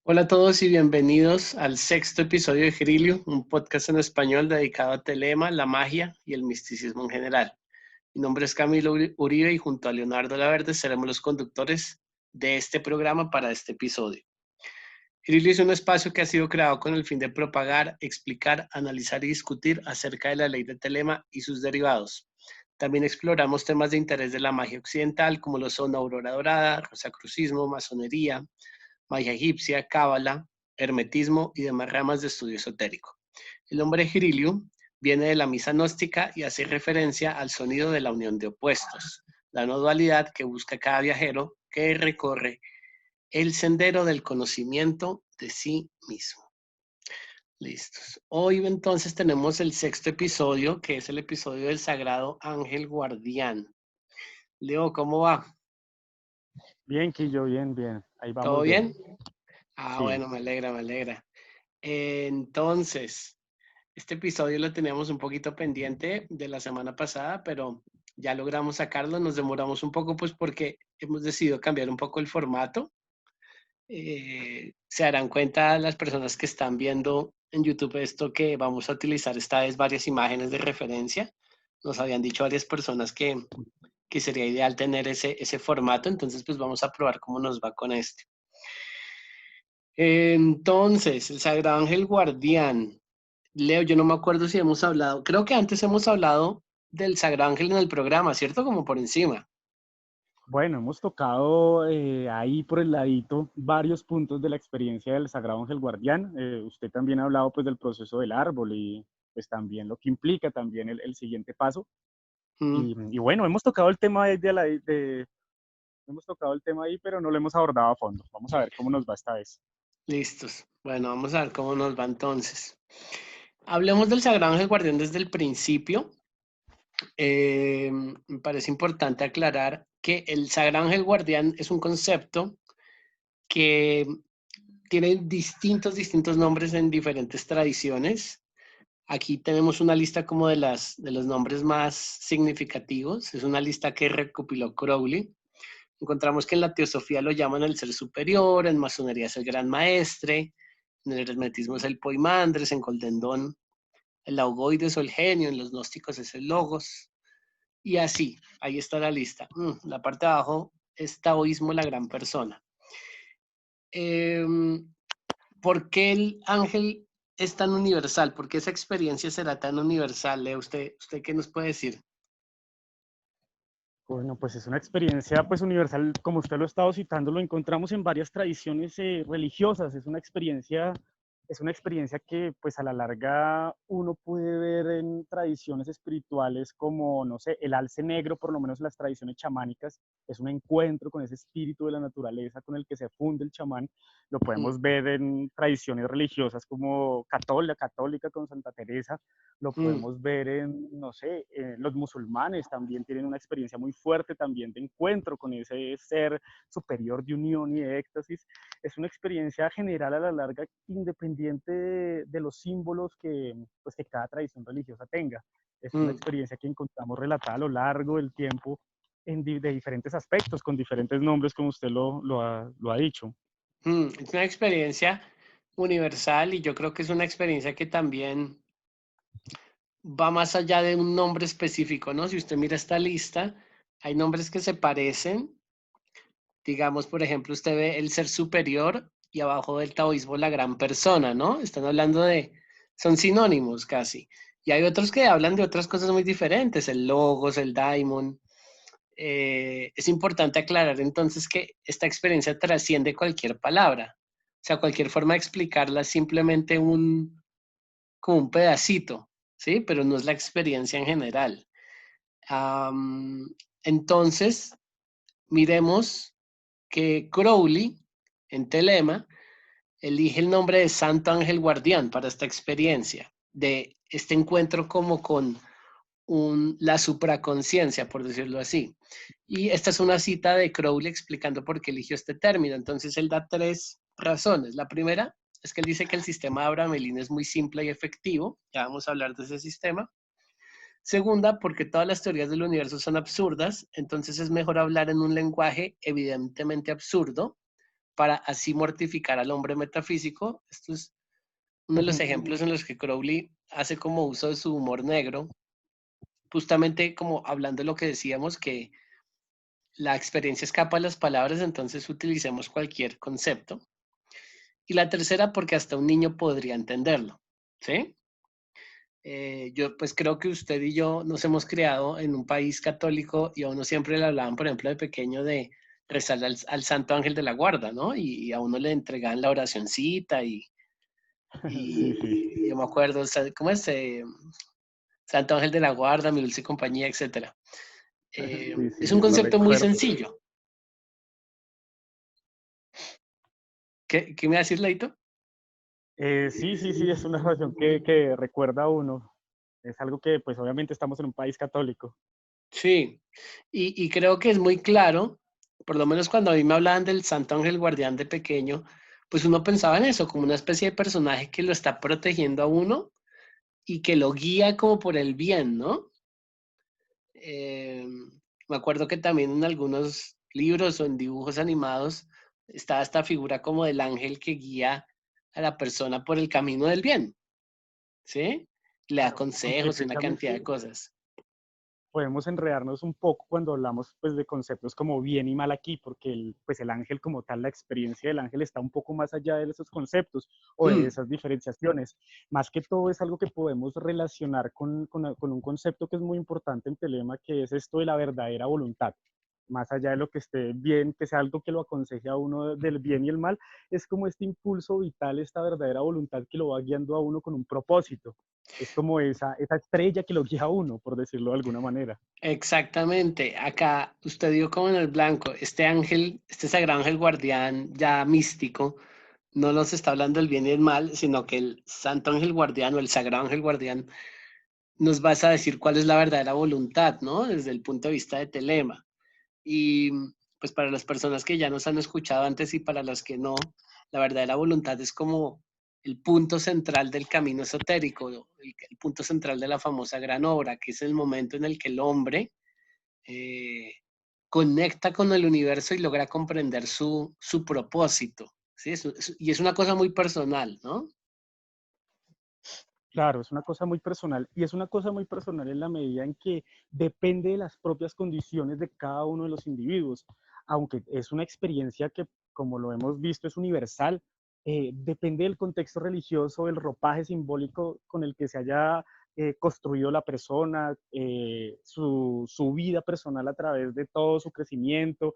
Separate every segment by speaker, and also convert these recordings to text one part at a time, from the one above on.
Speaker 1: Hola a todos y bienvenidos al sexto episodio de Grilio, un podcast en español dedicado a Telema, la magia y el misticismo en general. Mi nombre es Camilo Uribe y junto a Leonardo Laverde seremos los conductores de este programa para este episodio. Grilio es un espacio que ha sido creado con el fin de propagar, explicar, analizar y discutir acerca de la ley de Telema y sus derivados. También exploramos temas de interés de la magia occidental como lo son aurora dorada, rosacrucismo, masonería, magia egipcia, cábala, hermetismo y demás ramas de estudio esotérico. El nombre Grillium viene de la misa gnóstica y hace referencia al sonido de la unión de opuestos, la no dualidad que busca cada viajero que recorre el sendero del conocimiento de sí mismo. Listos. Hoy entonces tenemos el sexto episodio, que es el episodio del Sagrado Ángel Guardián. Leo, ¿cómo va?
Speaker 2: Bien, Quillo, bien, bien. Ahí
Speaker 1: ¿Todo
Speaker 2: vamos bien.
Speaker 1: bien? Ah,
Speaker 2: Sí,
Speaker 1: bueno, me alegra, me alegra. Entonces, este episodio lo teníamos un poquito pendiente de la semana pasada, pero ya logramos sacarlo. Nos demoramos un poco, pues porque hemos decidido cambiar un poco el formato. Se darán cuenta las personas que están viendo en YouTube esto que vamos a utilizar esta vez varias imágenes de referencia. Nos habían dicho varias personas que sería ideal tener ese formato, entonces pues vamos a probar cómo nos va con este. Entonces, el Sagrado Ángel Guardián. Leo, yo no me acuerdo si hemos hablado, creo que antes hemos hablado del Sagrado Ángel en el programa, ¿cierto? Como por encima.
Speaker 2: bueno, hemos tocado ahí por el ladito varios puntos de la experiencia del Sagrado Ángel Guardián. Usted también ha hablado pues del proceso del árbol y pues también lo que implica también el siguiente paso.
Speaker 1: Mm,
Speaker 2: Y bueno, hemos tocado el tema hemos tocado el tema ahí, pero no lo hemos abordado a fondo. Vamos a ver cómo nos va esta vez.
Speaker 1: listos. Bueno, vamos a ver cómo nos va entonces. Hablemos del Sagrado Ángel Guardián desde el principio. Me parece importante aclarar que el Sagrado Ángel Guardián es un concepto que tiene distintos nombres en diferentes tradiciones. Aquí tenemos una lista como de los nombres más significativos. Es una lista que recopiló Crowley. Encontramos que en la teosofía lo llaman el ser superior, en masonería es el gran maestre, en el hermetismo es el poimandres, en Golden Dawn el laugoides o el genio, en los gnósticos es el logos. Y así, ahí está la lista. La parte de abajo es taoísmo, la gran persona. Eh, ¿Por qué el ángel es tan universal? ¿Por qué esa experiencia será tan universal? Leo, ¿usted qué nos puede decir?
Speaker 2: Bueno, pues es una experiencia pues universal, como usted lo ha estado citando, lo encontramos en varias tradiciones religiosas. Es una experiencia que pues a la larga uno puede ver en tradiciones espirituales como, no sé, el alce negro, por lo menos en las tradiciones chamánicas, es un encuentro con ese espíritu de la naturaleza con el que se funde el chamán. Lo
Speaker 1: Mm,
Speaker 2: podemos ver en tradiciones religiosas como católica con Santa Teresa, lo
Speaker 1: mm,
Speaker 2: podemos ver en, no sé, los musulmanes también tienen una experiencia muy fuerte también de encuentro con ese ser superior de unión y de éxtasis. Es una experiencia general a la larga, independiente de los símbolos que, pues, que cada tradición religiosa tenga. Es una
Speaker 1: mm,
Speaker 2: experiencia que encontramos relatada a lo largo del tiempo de diferentes aspectos, con diferentes nombres, como usted lo ha dicho.
Speaker 1: Es una experiencia universal y yo creo que es una experiencia que también va más allá de un nombre específico, ¿no? Si usted mira esta lista, hay nombres que se parecen. Digamos, por ejemplo, usted ve el ser superior y abajo del taoísmo la gran persona, ¿no? Están hablando de, son sinónimos casi. Y hay otros que hablan de otras cosas muy diferentes, el logos, el daimon. Es importante aclarar entonces que esta experiencia trasciende cualquier palabra. O sea, cualquier forma de explicarla es simplemente como un pedacito, ¿sí? Pero no es la experiencia en general. Am, entonces, miremos que Crowley, en Telema, elige el nombre de Santo Ángel Guardián para esta experiencia, de este encuentro como con la supraconciencia, por decirlo así. Y esta es una cita de Crowley explicando por qué eligió este término. Entonces él da tres razones. La primera es que él dice que el sistema de Abramelin es muy simple y efectivo. Ya vamos a hablar de ese sistema. Segunda, porque todas las teorías del universo son absurdas, entonces es mejor hablar en un lenguaje evidentemente absurdo para así mortificar al hombre metafísico. Esto es uno de los ejemplos en los que Crowley hace como uso de su humor negro, justamente como hablando de lo que decíamos, que la experiencia escapa a las palabras, entonces utilicemos cualquier concepto. Y la tercera, porque hasta un niño podría entenderlo, ¿sí? Yo pues creo que usted y yo nos hemos criado en un país católico y a uno siempre le hablaban, por ejemplo, de pequeño de rezar al Santo Ángel de la Guarda, ¿no? Y a uno le entregaban la oracioncita
Speaker 2: Sí, sí.
Speaker 1: y yo me acuerdo, ¿cómo es? Santo Ángel de la Guarda, mi dulce compañía, etcétera.
Speaker 2: Sí,
Speaker 1: Es
Speaker 2: sí,
Speaker 1: un
Speaker 2: lo
Speaker 1: concepto muy
Speaker 2: recuerdo.
Speaker 1: sencillo. ¿Qué me va a decir, Leito?
Speaker 2: Sí, sí, sí, es una relación que recuerda a uno. Es algo que, pues, obviamente estamos en un país católico.
Speaker 1: Sí, y creo que es muy claro, por lo menos cuando a mí me hablaban del Santo Ángel Guardián de pequeño, pues uno pensaba en eso, como una especie de personaje que lo está protegiendo a uno y que lo guía como por el bien, ¿no? Eh, Me acuerdo que también en algunos libros o en dibujos animados está esta figura como del ángel que guía a la persona por el camino del bien, ¿sí? Le da
Speaker 2: Claro, aunque
Speaker 1: consejos y una cantidad de
Speaker 2: precisamente
Speaker 1: cosas.
Speaker 2: podemos enredarnos un poco cuando hablamos pues, de conceptos como bien y mal aquí, porque pues, el ángel como tal, la experiencia del ángel está un poco más allá de esos conceptos o de
Speaker 1: Mm,
Speaker 2: esas diferenciaciones. Más que todo es algo que podemos relacionar con un concepto que es muy importante en Telema, que es esto de la verdadera voluntad. Más allá de lo que esté bien, que sea algo que lo aconseje a uno del bien y el mal, es como este impulso vital, esta verdadera voluntad que lo va guiando a uno con un propósito. Es como esa estrella que lo guía a uno, por decirlo de alguna manera.
Speaker 1: exactamente. Acá usted dio como en el blanco. Este ángel, este sagrado ángel guardián ya místico, no nos está hablando del bien y el mal, sino que el santo ángel guardián o el sagrado ángel guardián nos vas a decir cuál es la verdadera voluntad, ¿no? Desde el punto de vista de Telema. Y pues para las personas que ya nos han escuchado antes y para las que no, la verdadera voluntad es como el punto central del camino esotérico, el punto central de la famosa gran obra, que es el momento en el que el hombre eh, conecta con el universo y logra comprender su propósito. ¿Sí? Y es una cosa muy personal, ¿no?
Speaker 2: Claro, es una cosa muy personal y es una cosa muy personal en la medida en que depende de las propias condiciones de cada uno de los individuos. Aunque es una experiencia que, como lo hemos visto, es universal, depende del contexto religioso, del ropaje simbólico con el que se haya construido la persona, su vida personal a través de todo su crecimiento,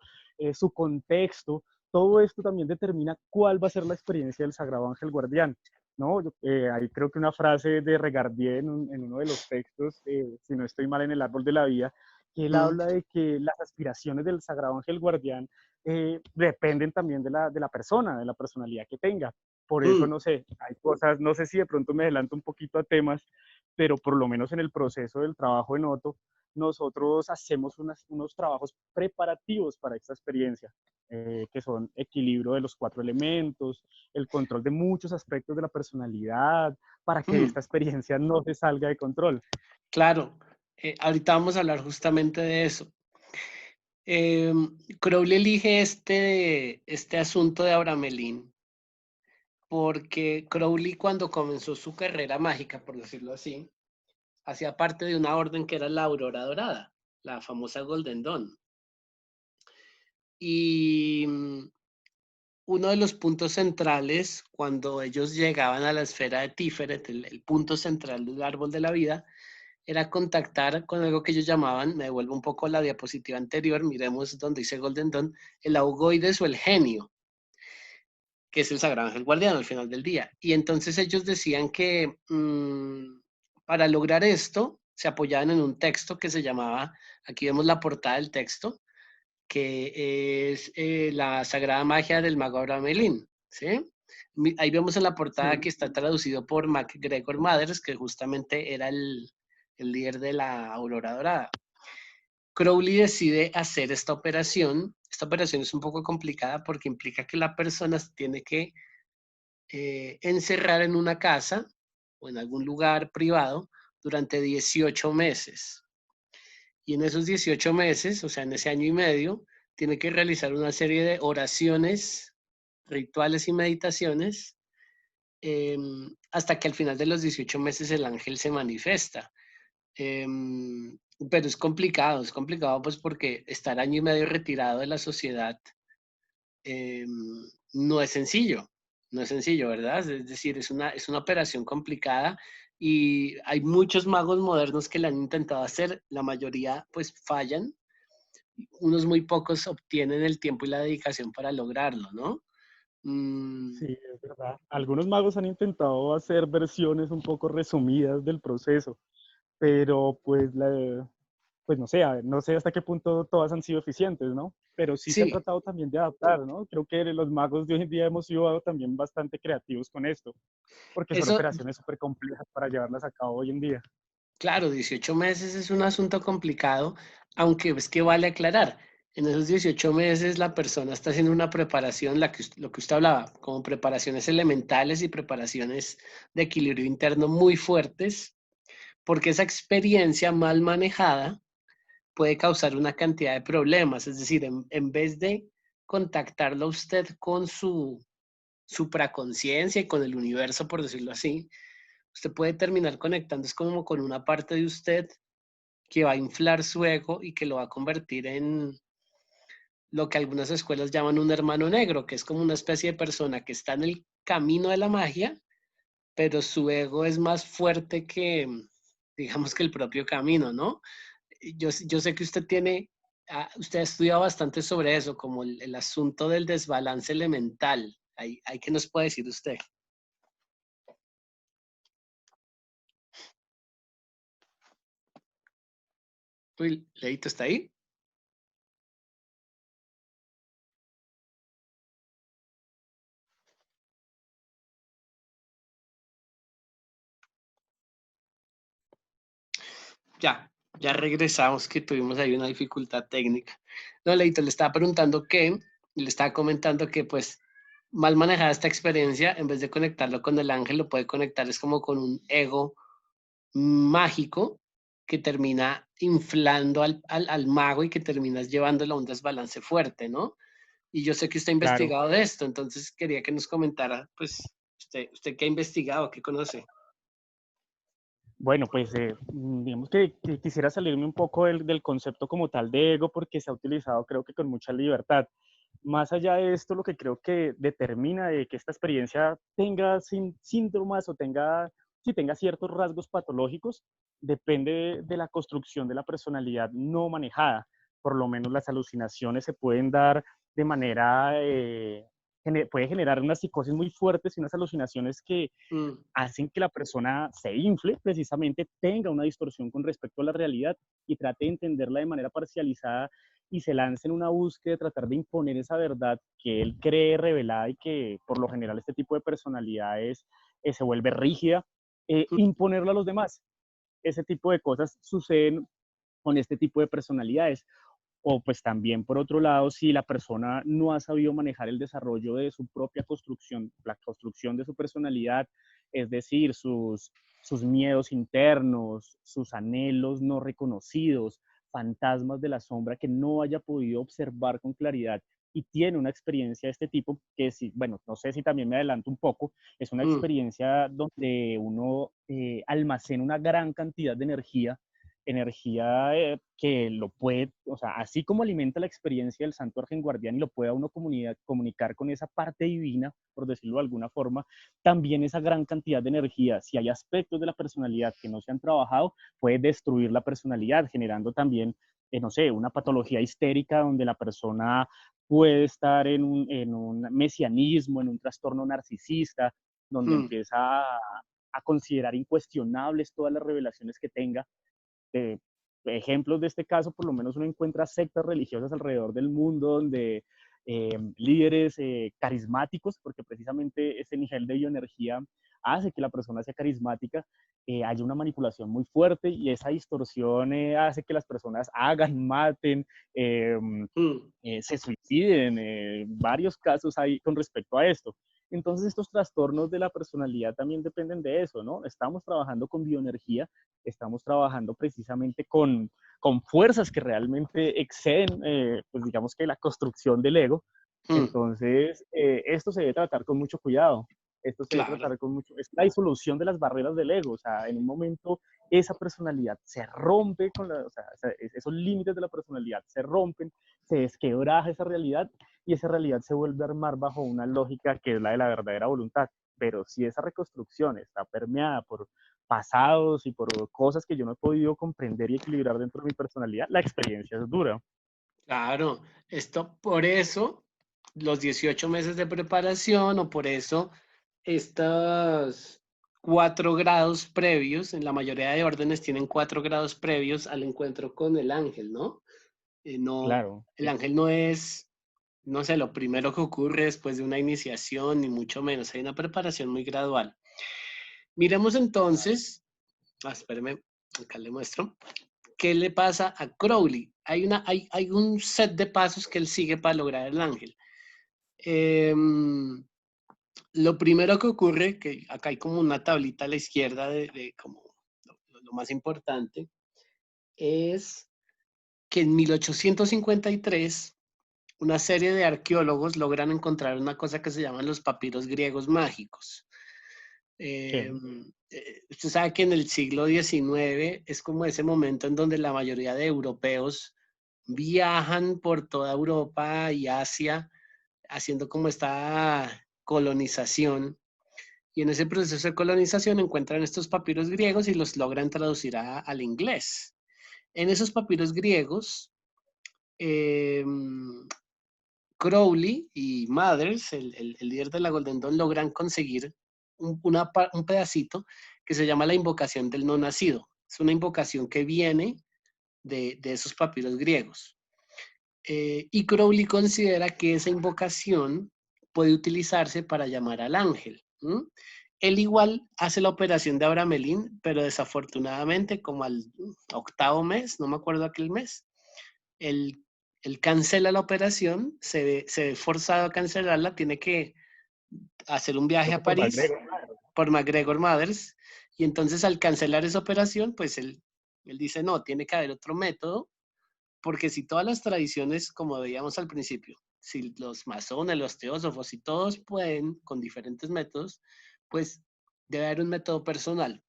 Speaker 2: su contexto. Todo esto también determina cuál va a ser la experiencia del Sagrado Ángel Guardián. ¿No? Hay creo que una frase de Regardier en uno de los textos, si no estoy mal, en El Árbol de la Vida, que él
Speaker 1: Mm,
Speaker 2: habla de que las aspiraciones del Sagrado Ángel Guardián dependen también de la persona, de la personalidad que tenga. Por eso,
Speaker 1: mm.
Speaker 2: no sé, hay cosas, no sé si de pronto me adelanto un poquito a temas, pero por lo menos en el proceso del trabajo en Otto, nosotros hacemos unos trabajos preparativos para esta experiencia, que son equilibrio de los 4 elementos, el control de muchos aspectos de la personalidad, para que
Speaker 1: Mm.
Speaker 2: esta experiencia no se salga de control.
Speaker 1: Claro, ahorita vamos a hablar justamente de eso. Crowley elige este asunto de Abramelin porque Crowley cuando comenzó su carrera mágica, por decirlo así, hacía parte de una orden que era la Aurora Dorada, la famosa Golden Dawn. Y uno de los puntos centrales, cuando ellos llegaban a la esfera de Tiferet, el punto central del árbol de la vida, era contactar con algo que ellos llamaban, me devuelvo un poco a la diapositiva anterior, miremos donde dice Golden Dawn, el augoides o el genio, que es el sagrado ángel guardián al final del día. Y entonces ellos decían que para lograr esto se apoyaban en un texto que se llamaba, aquí vemos la portada del texto, que es la sagrada magia del mago Abramelin, ¿sí? Ahí vemos en la portada
Speaker 2: Sí,
Speaker 1: que está traducido por MacGregor Mathers, que justamente era el líder de la Aurora Dorada. Crowley decide hacer esta operación. Esta operación es un poco complicada porque implica que la persona tiene que encerrar en una casa o en algún lugar privado durante 18 meses. Y en esos 18 meses, o sea, en ese año y medio, tiene que realizar una serie de oraciones rituales y meditaciones, hasta que al final de los 18 meses el ángel se manifiesta. Pero es complicado pues porque estar año y medio retirado de la sociedad no es sencillo, no es sencillo, ¿verdad? Es decir, es una operación complicada y hay muchos magos modernos que la han intentado hacer, la mayoría pues fallan, unos muy pocos obtienen el tiempo y la dedicación para lograrlo, ¿no? Mm,
Speaker 2: Sí, es verdad. Algunos magos han intentado hacer versiones un poco resumidas del proceso, pero pues no sé, no sé hasta qué punto todas han sido eficientes, ¿no? Pero sí se han
Speaker 1: sí,
Speaker 2: tratado también de adaptar, ¿no? Creo que los magos de hoy en día hemos sido también bastante creativos con esto, porque son
Speaker 1: eso,
Speaker 2: operaciones súper complejas para llevarlas a cabo hoy en día.
Speaker 1: claro, 18 meses es un asunto complicado, aunque es que vale aclarar. En esos 18 meses la persona está haciendo una preparación, lo que usted hablaba, como preparaciones elementales y preparaciones de equilibrio interno muy fuertes, porque esa experiencia mal manejada puede causar una cantidad de problemas. Es decir, en vez de contactarlo a usted con su supraconciencia y con el universo, por decirlo así, usted puede terminar conectándose como con una parte de usted que va a inflar su ego y que lo va a convertir en lo que algunas escuelas llaman un hermano negro, que es como una especie de persona que está en el camino de la magia, pero su ego es más fuerte que, digamos que el propio camino, ¿no? Yo sé que usted tiene, usted ha estudiado bastante sobre eso, como el asunto del desbalance elemental. ¿Qué nos puede decir usted? Uy, Leito, ¿está ahí? Ya, ya regresamos, que tuvimos ahí una dificultad técnica. No, Leito, le estaba preguntando que, le estaba comentando que pues mal manejada esta experiencia, en vez de conectarlo con el ángel, lo puede conectar es como con un ego mágico que termina inflando al mago y que terminas llevándolo a un desbalance fuerte, ¿no? Y yo sé que usted ha
Speaker 2: Claro.
Speaker 1: investigado de esto, entonces quería que nos comentara, pues, usted qué ha investigado, qué conoce.
Speaker 2: Bueno, pues digamos que quisiera salirme un poco del concepto como tal de ego porque se ha utilizado creo que con mucha libertad. Más allá de esto, lo que creo que determina de que esta experiencia tenga síntomas o tenga, si tenga ciertos rasgos patológicos, depende de la construcción de la personalidad no manejada. Por lo menos las alucinaciones se pueden dar de manera, puede generar unas psicosis muy fuertes y unas alucinaciones que
Speaker 1: Mm,
Speaker 2: hacen que la persona se infle, precisamente tenga una distorsión con respecto a la realidad y trate de entenderla de manera parcializada y se lance en una búsqueda de tratar de imponer esa verdad que él cree revelada y que por lo general este tipo de personalidades se vuelve rígida,
Speaker 1: mm,
Speaker 2: imponerla a los demás. Ese tipo de cosas suceden con este tipo de personalidades. O pues también por otro lado, si la persona no ha sabido manejar el desarrollo de su propia construcción, la construcción de su personalidad, es decir, sus miedos internos, sus anhelos no reconocidos, fantasmas de la sombra que no haya podido observar con claridad y tiene una experiencia de este tipo que si, bueno, no sé si también me adelanto un poco, es una
Speaker 1: mm,
Speaker 2: experiencia donde uno almacena una gran cantidad de energía que lo puede, o sea, así como alimenta la experiencia del Santo Argen Guardián y lo pueda uno comunicar con esa parte divina, por decirlo de alguna forma, también esa gran cantidad de energía, si hay aspectos de la personalidad que no se han trabajado, puede destruir la personalidad, generando también, no sé, una patología histérica donde la persona puede estar en un mesianismo, en un trastorno narcisista, donde
Speaker 1: mm.
Speaker 2: empieza a considerar incuestionables todas las revelaciones que tenga eh, ejemplos de este caso, por lo menos uno encuentra sectas religiosas alrededor del mundo donde líderes carismáticos, porque precisamente ese nivel de bioenergía hace que la persona sea carismática, haya una manipulación muy fuerte y esa distorsión hace que las personas hagan, maten, eh,
Speaker 1: Mm.
Speaker 2: se suiciden. Varios casos hay con respecto a esto. Entonces, estos trastornos de la personalidad también dependen de eso, ¿no? Estamos trabajando con bioenergía, estamos trabajando precisamente con fuerzas que realmente exceden, pues digamos que la construcción del ego,
Speaker 1: Mm,
Speaker 2: Entonces, esto se debe tratar con mucho cuidado. Esto se debe
Speaker 1: claro,
Speaker 2: tratar con mucho... Es la disolución de las barreras del ego. O sea, en un momento esa personalidad se rompe con la... O sea, esos límites de la personalidad se rompen, se desquebraja esa realidad y esa realidad se vuelve a armar bajo una lógica que es la de la verdadera voluntad. Pero si esa reconstrucción está permeada por pasados y por cosas que yo no he podido comprender y equilibrar dentro de mi personalidad, la experiencia es dura.
Speaker 1: claro. Esto, por eso, los 18 meses de preparación o por eso estos 4 grados previos, en la mayoría de órdenes tienen 4 grados previos al encuentro con el ángel, ¿no? No,
Speaker 2: Claro,
Speaker 1: el ángel no es, no sé, lo primero que ocurre después de una iniciación, ni mucho menos. Hay una preparación muy gradual. Miremos entonces, espéreme, acá le muestro, qué le pasa a Crowley. Hay un set de pasos que él sigue para lograr el ángel. Lo primero que ocurre, que acá hay como una tablita a la izquierda de como lo más importante, es que en 1853 una serie de arqueólogos logran encontrar una cosa que se llaman los papiros griegos mágicos. Eh,
Speaker 2: sí.
Speaker 1: Usted sabe que en el siglo XIX es como ese momento en donde la mayoría de europeos viajan por toda Europa y Asia haciendo como esta colonización. Y en ese proceso de colonización encuentran estos papiros griegos y los logran traducir al inglés. En esos papiros griegos, eh, Crowley y Mathers, el líder de la Golden Dawn, logran conseguir un pedacito que se llama la invocación del no nacido. Es una invocación que viene de esos papiros griegos. Y Crowley considera que esa invocación puede utilizarse para llamar al ángel. ¿Mm? Él igual hace la operación de Abramelín, pero desafortunadamente como al octavo mes, no me acuerdo aquel mes, él, él cancela la operación, se ve forzado a cancelarla, tiene que hacer un viaje
Speaker 2: Creo
Speaker 1: a
Speaker 2: que por
Speaker 1: París
Speaker 2: McGregor.
Speaker 1: por MacGregor Mathers, y entonces al cancelar esa operación, pues él dice, no, tiene que haber otro método, porque si todas las tradiciones, como veíamos al principio, si los masones, los teósofos, si todos pueden con diferentes métodos, pues debe haber un método personal.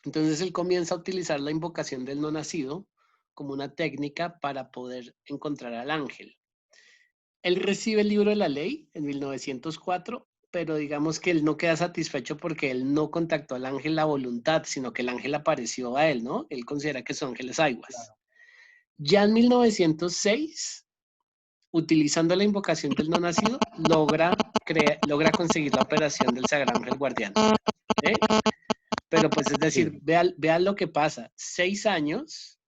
Speaker 1: Entonces él comienza a utilizar la invocación del no nacido como una técnica para poder encontrar al ángel. Él recibe el libro de la ley en 1904, pero digamos que él no queda satisfecho porque él no contactó al ángel la voluntad, sino que el ángel apareció a él, ¿no? Él considera que son ángeles aiguas.
Speaker 2: Claro.
Speaker 1: Ya en 1906, utilizando la invocación del no nacido, logra conseguir la operación del Sagrado Ángel Guardián. ¿Eh? Pero pues es decir,
Speaker 2: Sí,
Speaker 1: vean lo que pasa. 6 años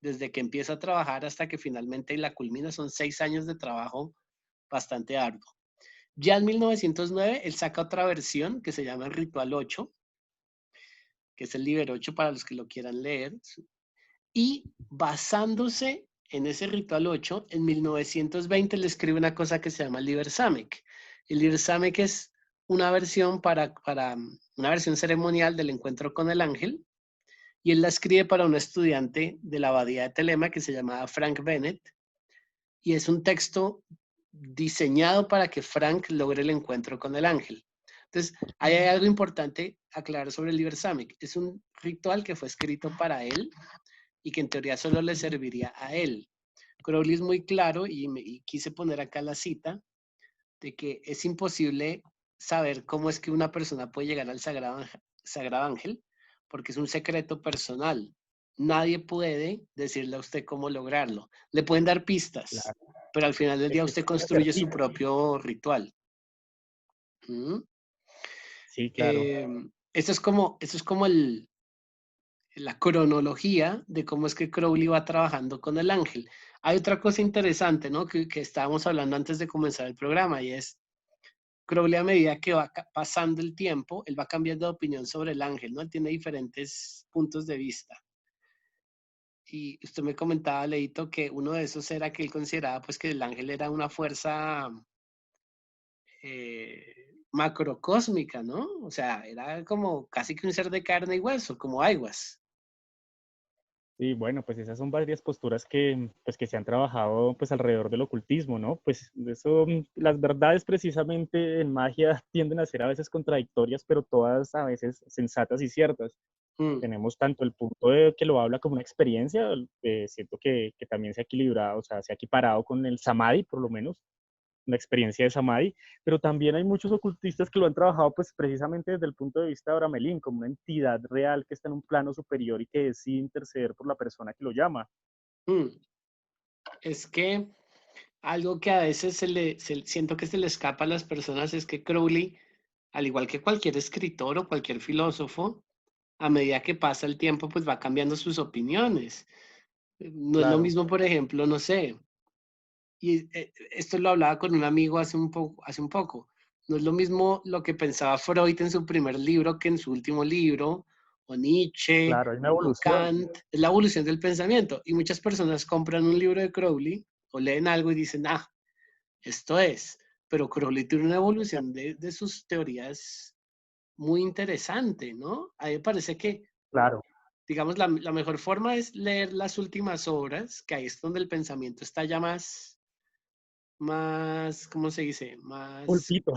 Speaker 1: desde que empieza a trabajar hasta que finalmente la culmina, son 6 años de trabajo bastante arduo. Ya en 1909, él saca otra versión que se llama el Ritual 8, que es el Liber 8 para los que lo quieran leer. Y basándose en ese Ritual 8, en 1920 le escribe una cosa que se llama el Liber Samek. El Liber Samek es una versión para una versión ceremonial del encuentro con el ángel, y él la escribe para un estudiante de la abadía de Telema que se llamaba Frank Bennett, y es un texto diseñado para que Frank logre el encuentro con el ángel. Entonces, ahí hay algo importante aclarar sobre el Liber Samek. Es un ritual que fue escrito para él y que en teoría solo le serviría a él. Crowley es muy claro y quise poner acá la cita de que es imposible saber cómo es que una persona puede llegar al Sagrado Ángel porque es un secreto personal. Nadie puede decirle a usted cómo lograrlo. Le pueden dar pistas,
Speaker 2: claro.
Speaker 1: pero al final del día
Speaker 2: Es
Speaker 1: usted
Speaker 2: un
Speaker 1: construye su
Speaker 2: acertijo.
Speaker 1: propio ritual. ¿Mm?
Speaker 2: Sí, claro.
Speaker 1: Esto es como la cronología de cómo es que Crowley va trabajando con el ángel. Hay otra cosa interesante, ¿no? Que estábamos hablando antes de comenzar el programa, y es Crowley, a medida que va pasando el tiempo, él va cambiando de opinión sobre el ángel, ¿no? Él tiene diferentes puntos de vista. Y usted me comentaba, Leito, que uno de esos era que él consideraba pues que el ángel era una fuerza macrocósmica, ¿no? O sea, era como casi que un ser de carne y hueso, como Aiguas.
Speaker 2: Sí, bueno, pues esas son varias posturas que, pues, que se han trabajado pues alrededor del ocultismo, ¿no? Pues de eso, las verdades precisamente en magia tienden a ser a veces contradictorias, pero todas a veces sensatas y ciertas.
Speaker 1: Mm,
Speaker 2: Tenemos tanto el punto de que lo habla como una experiencia, siento que también se ha equilibrado, o sea, se ha equiparado con el samadhi, por lo menos, una experiencia de samadhi, pero también hay muchos ocultistas que lo han trabajado pues precisamente desde el punto de vista de Abramelín, como una entidad real que está en un plano superior y que decide interceder por la persona que lo llama.
Speaker 1: mm. Es que algo que a veces siento que se le escapa a las personas es que Crowley, al igual que cualquier escritor o cualquier filósofo, a medida que pasa el tiempo, pues va cambiando sus opiniones. No es lo
Speaker 2: Claro,
Speaker 1: mismo, por ejemplo, no sé, y esto lo hablaba con un amigo hace un poco. No es lo mismo lo que pensaba Freud en su primer libro que en su último libro, o Nietzsche,
Speaker 2: claro, hay una
Speaker 1: o
Speaker 2: evolución.
Speaker 1: Kant. Es la evolución del pensamiento. Y muchas personas compran un libro de Crowley o leen algo y dicen, ah, esto es. Pero Crowley tiene una evolución de sus teorías muy interesante, ¿no? A mí me parece que,
Speaker 2: Claro,
Speaker 1: digamos, la mejor forma es leer las últimas obras, que ahí es donde el pensamiento está ya más, ¿cómo se dice? Más,
Speaker 2: pulpito.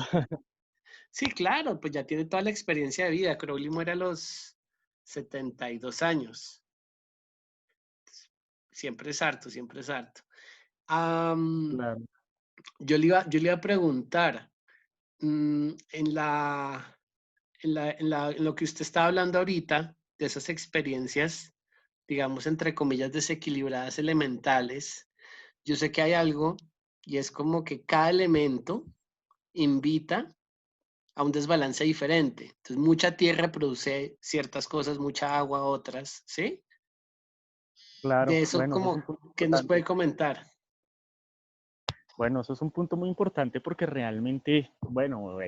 Speaker 1: sí, claro, pues ya tiene toda la experiencia de vida. Crowley muere a los 72 años. Siempre es harto, siempre es harto. Am,
Speaker 2: Claro,
Speaker 1: yo le iba a preguntar, en en lo que usted está hablando ahorita, de esas experiencias, digamos, entre comillas, desequilibradas elementales, yo sé que hay algo y es como que cada elemento invita a un desbalance diferente. Entonces, mucha tierra produce ciertas cosas, mucha agua otras, ¿sí?
Speaker 2: claro.
Speaker 1: De eso,
Speaker 2: Bueno, eso es un
Speaker 1: como,
Speaker 2: punto
Speaker 1: ¿qué nos puede
Speaker 2: importante.
Speaker 1: comentar?
Speaker 2: Bueno, eso es un punto muy importante porque realmente, bueno,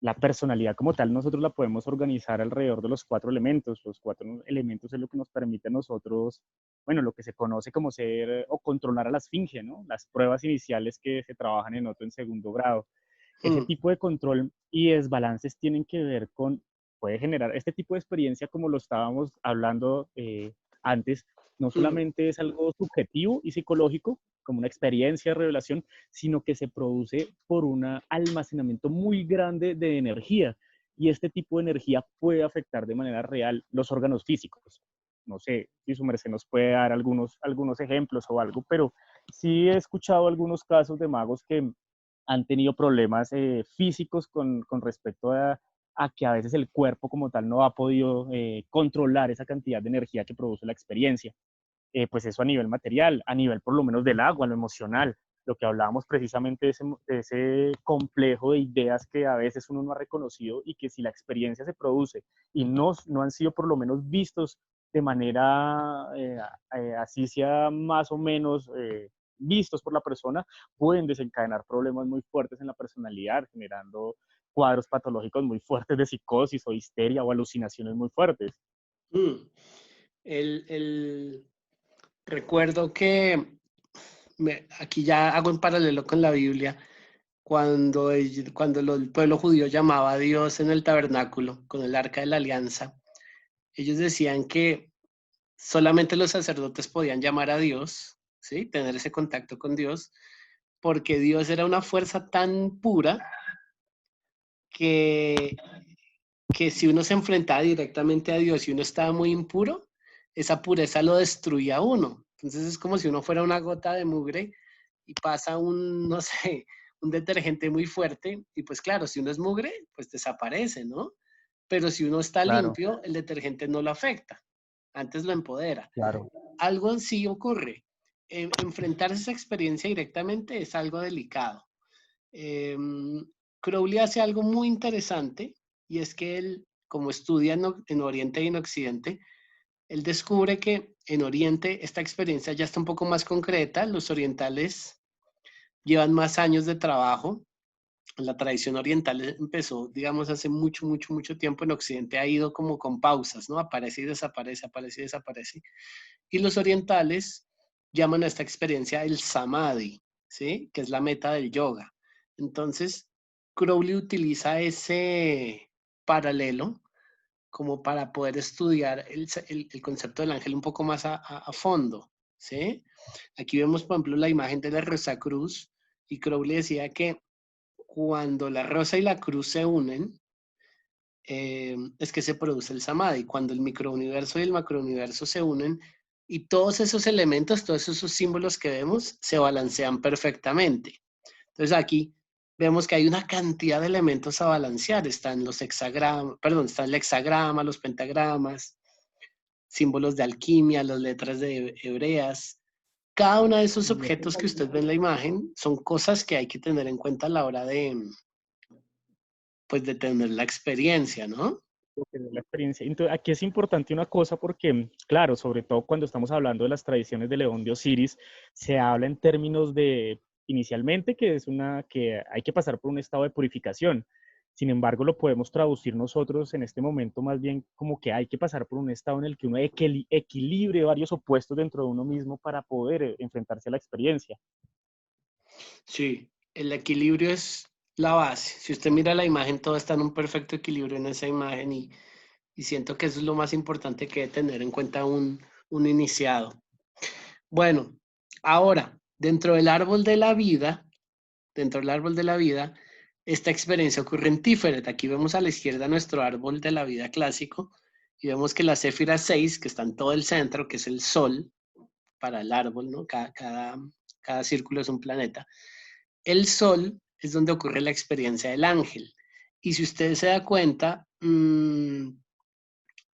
Speaker 2: la personalidad como tal nosotros la podemos organizar alrededor de los cuatro elementos. Los cuatro elementos es lo que nos permite a nosotros, bueno, lo que se conoce como ser o controlar a la esfinge, ¿no? Las pruebas iniciales que se trabajan en otro en segundo grado. Ese
Speaker 1: Hmm,
Speaker 2: tipo de control y desbalances tienen que ver con, puede generar este tipo de experiencia como lo estábamos hablando antes, no
Speaker 1: hmm,
Speaker 2: solamente es algo subjetivo y psicológico, como una experiencia de revelación, sino que se produce por un almacenamiento muy grande de energía. Y este tipo de energía puede afectar de manera real los órganos físicos. No sé si su merced nos puede dar algunos ejemplos o algo, pero sí he escuchado algunos casos de magos que han tenido problemas físicos con respecto a que a veces el cuerpo como tal no ha podido controlar esa cantidad de energía que produce la experiencia. Pues eso a nivel material, a nivel por lo menos del agua, lo emocional, lo que hablábamos precisamente de ese complejo de ideas que a veces uno no ha reconocido y que si la experiencia se produce y no han sido por lo menos vistos de manera así sea más o menos vistos por la persona, pueden desencadenar problemas muy fuertes en la personalidad, generando cuadros patológicos muy fuertes de psicosis o histeria o alucinaciones muy fuertes.
Speaker 1: hmm. El, recuerdo que aquí ya hago un paralelo con la Biblia, cuando el pueblo judío llamaba a Dios en el tabernáculo con el arca de la alianza, ellos decían que solamente los sacerdotes podían llamar a Dios, ¿sí? Tener ese contacto con Dios, porque Dios era una fuerza tan pura que, que si uno se enfrentaba directamente a Dios y uno estaba muy impuro, esa pureza lo destruía a uno. Entonces es como si uno fuera una gota de mugre y pasa no sé, un detergente muy fuerte y pues claro, si uno es mugre, pues desaparece, ¿no? Pero si uno está
Speaker 2: Claro,
Speaker 1: limpio, el detergente no lo afecta, antes lo empodera.
Speaker 2: claro,
Speaker 1: Algo así ocurre. Enfrentar esa experiencia directamente es algo delicado. Em, Crowley hace algo muy interesante y es que él, como estudia en Oriente y en Occidente, él descubre que en Oriente esta experiencia ya está un poco más concreta. Los orientales llevan más años de trabajo. La tradición oriental empezó, digamos, hace mucho, mucho, mucho tiempo. En Occidente ha ido como con pausas, ¿no? Aparece y desaparece, aparece y desaparece. Y los orientales llaman a esta experiencia el samadhi, ¿sí? Que es la meta del yoga. Entonces, Crowley utiliza ese paralelo como para poder estudiar el concepto del ángel un poco más a fondo, ¿sí? Aquí vemos, por ejemplo, la imagen de la Rosa Cruz, y Crowley decía que cuando la rosa y la cruz se unen, es que se produce el samadhi. Cuando el microuniverso y el macrouniverso se unen, y todos esos elementos, todos esos símbolos que vemos, se balancean perfectamente. Entonces aquí vemos que hay una cantidad de elementos a balancear. Están los hexagramas, perdón, está el hexagrama, los pentagramas, símbolos de alquimia, las letras de hebreas. Cada uno de esos
Speaker 2: Y eso es
Speaker 1: objetos que usted ve en la imagen son cosas que hay que tener en cuenta a la hora de, pues, de tener la experiencia, ¿no?
Speaker 2: lo que es la experiencia. Entonces, aquí es importante una cosa porque, claro, sobre todo cuando estamos hablando de las tradiciones de León de Osiris, se habla en términos de, inicialmente, que es que hay que pasar por un estado de purificación. Sin embargo, lo podemos traducir nosotros en este momento más bien como que hay que pasar por un estado en el que uno equilibre varios opuestos dentro de uno mismo para poder enfrentarse a la experiencia.
Speaker 1: Sí, el equilibrio es la base. Si usted mira la imagen, todo está en un perfecto equilibrio en esa imagen y siento que eso es lo más importante que debe tener en cuenta un iniciado. Bueno, ahora, dentro del árbol de la vida, esta experiencia ocurre en Tiferet. Aquí vemos a la izquierda nuestro árbol de la vida clásico y vemos que la Céfira 6, que está en todo el centro, que es el Sol para el árbol, ¿no? Cada círculo es un planeta. El Sol es donde ocurre la experiencia del ángel. Y si usted se da cuenta,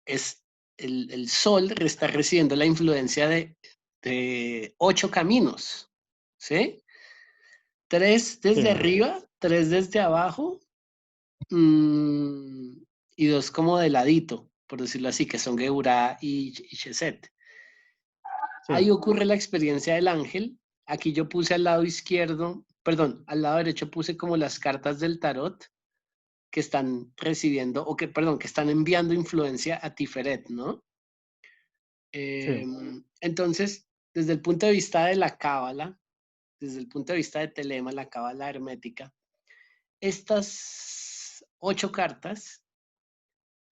Speaker 1: es el Sol está recibiendo la influencia de 8 caminos, ¿sí? 3
Speaker 2: Sí,
Speaker 1: desde arriba, 3 desde abajo, mm, y 2 como de ladito, por decirlo así, que son Geburah y Chesed.
Speaker 2: sí,
Speaker 1: Ahí ocurre la experiencia del ángel. Aquí yo puse al lado izquierdo, perdón, al lado derecho puse como las cartas del tarot que están recibiendo, o que, perdón, que están enviando influencia a Tiferet, ¿no?
Speaker 2: sí.
Speaker 1: Entonces, desde el punto de vista de la cábala, desde el punto de vista de Telema, la cábala hermética, estas 8 cartas,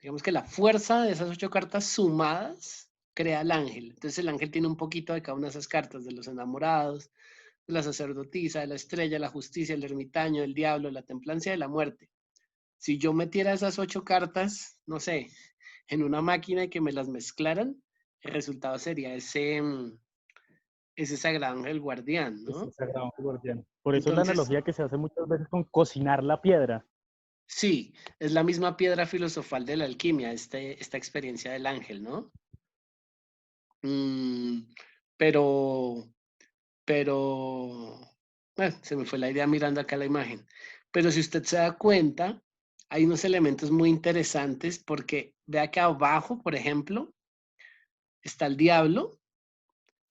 Speaker 1: digamos que la fuerza de esas 8 cartas sumadas crea el ángel. Entonces el ángel tiene un poquito de cada una de esas cartas, de los enamorados, de la sacerdotisa, de la estrella, la justicia, el ermitaño, el diablo, la templanza y la muerte. Si yo metiera esas 8 cartas, no sé, en una máquina y que me las mezclaran, el resultado sería ese sagrado ángel guardián,
Speaker 2: Es el
Speaker 1: ¿no?
Speaker 2: sagrado guardián. Por eso es la
Speaker 1: Entonces,
Speaker 2: analogía que se hace muchas veces con cocinar la piedra.
Speaker 1: sí, es la misma piedra filosofal de la alquimia, esta experiencia del ángel, ¿no? Mm, pero, bueno, se me fue la idea mirando acá la imagen. Pero si usted se da cuenta, hay unos elementos muy interesantes porque vea que abajo, por ejemplo, está el diablo,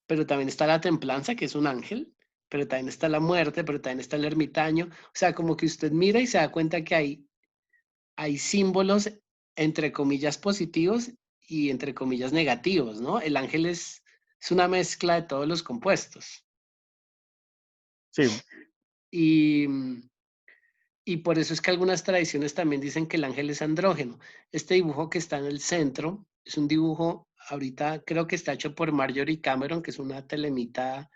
Speaker 1: pero también está la templanza, que es un ángel, pero también está la muerte, pero también está el ermitaño. O sea, como que usted mira y se da cuenta que hay símbolos, entre comillas, positivos y entre comillas negativos, ¿no? El ángel es una mezcla de todos los compuestos.
Speaker 2: Sí,
Speaker 1: Y, y por eso es que algunas tradiciones también dicen que el ángel es andrógeno. Este dibujo que está en el centro es un dibujo, ahorita creo que está hecho por Marjorie Cameron, que es una telemita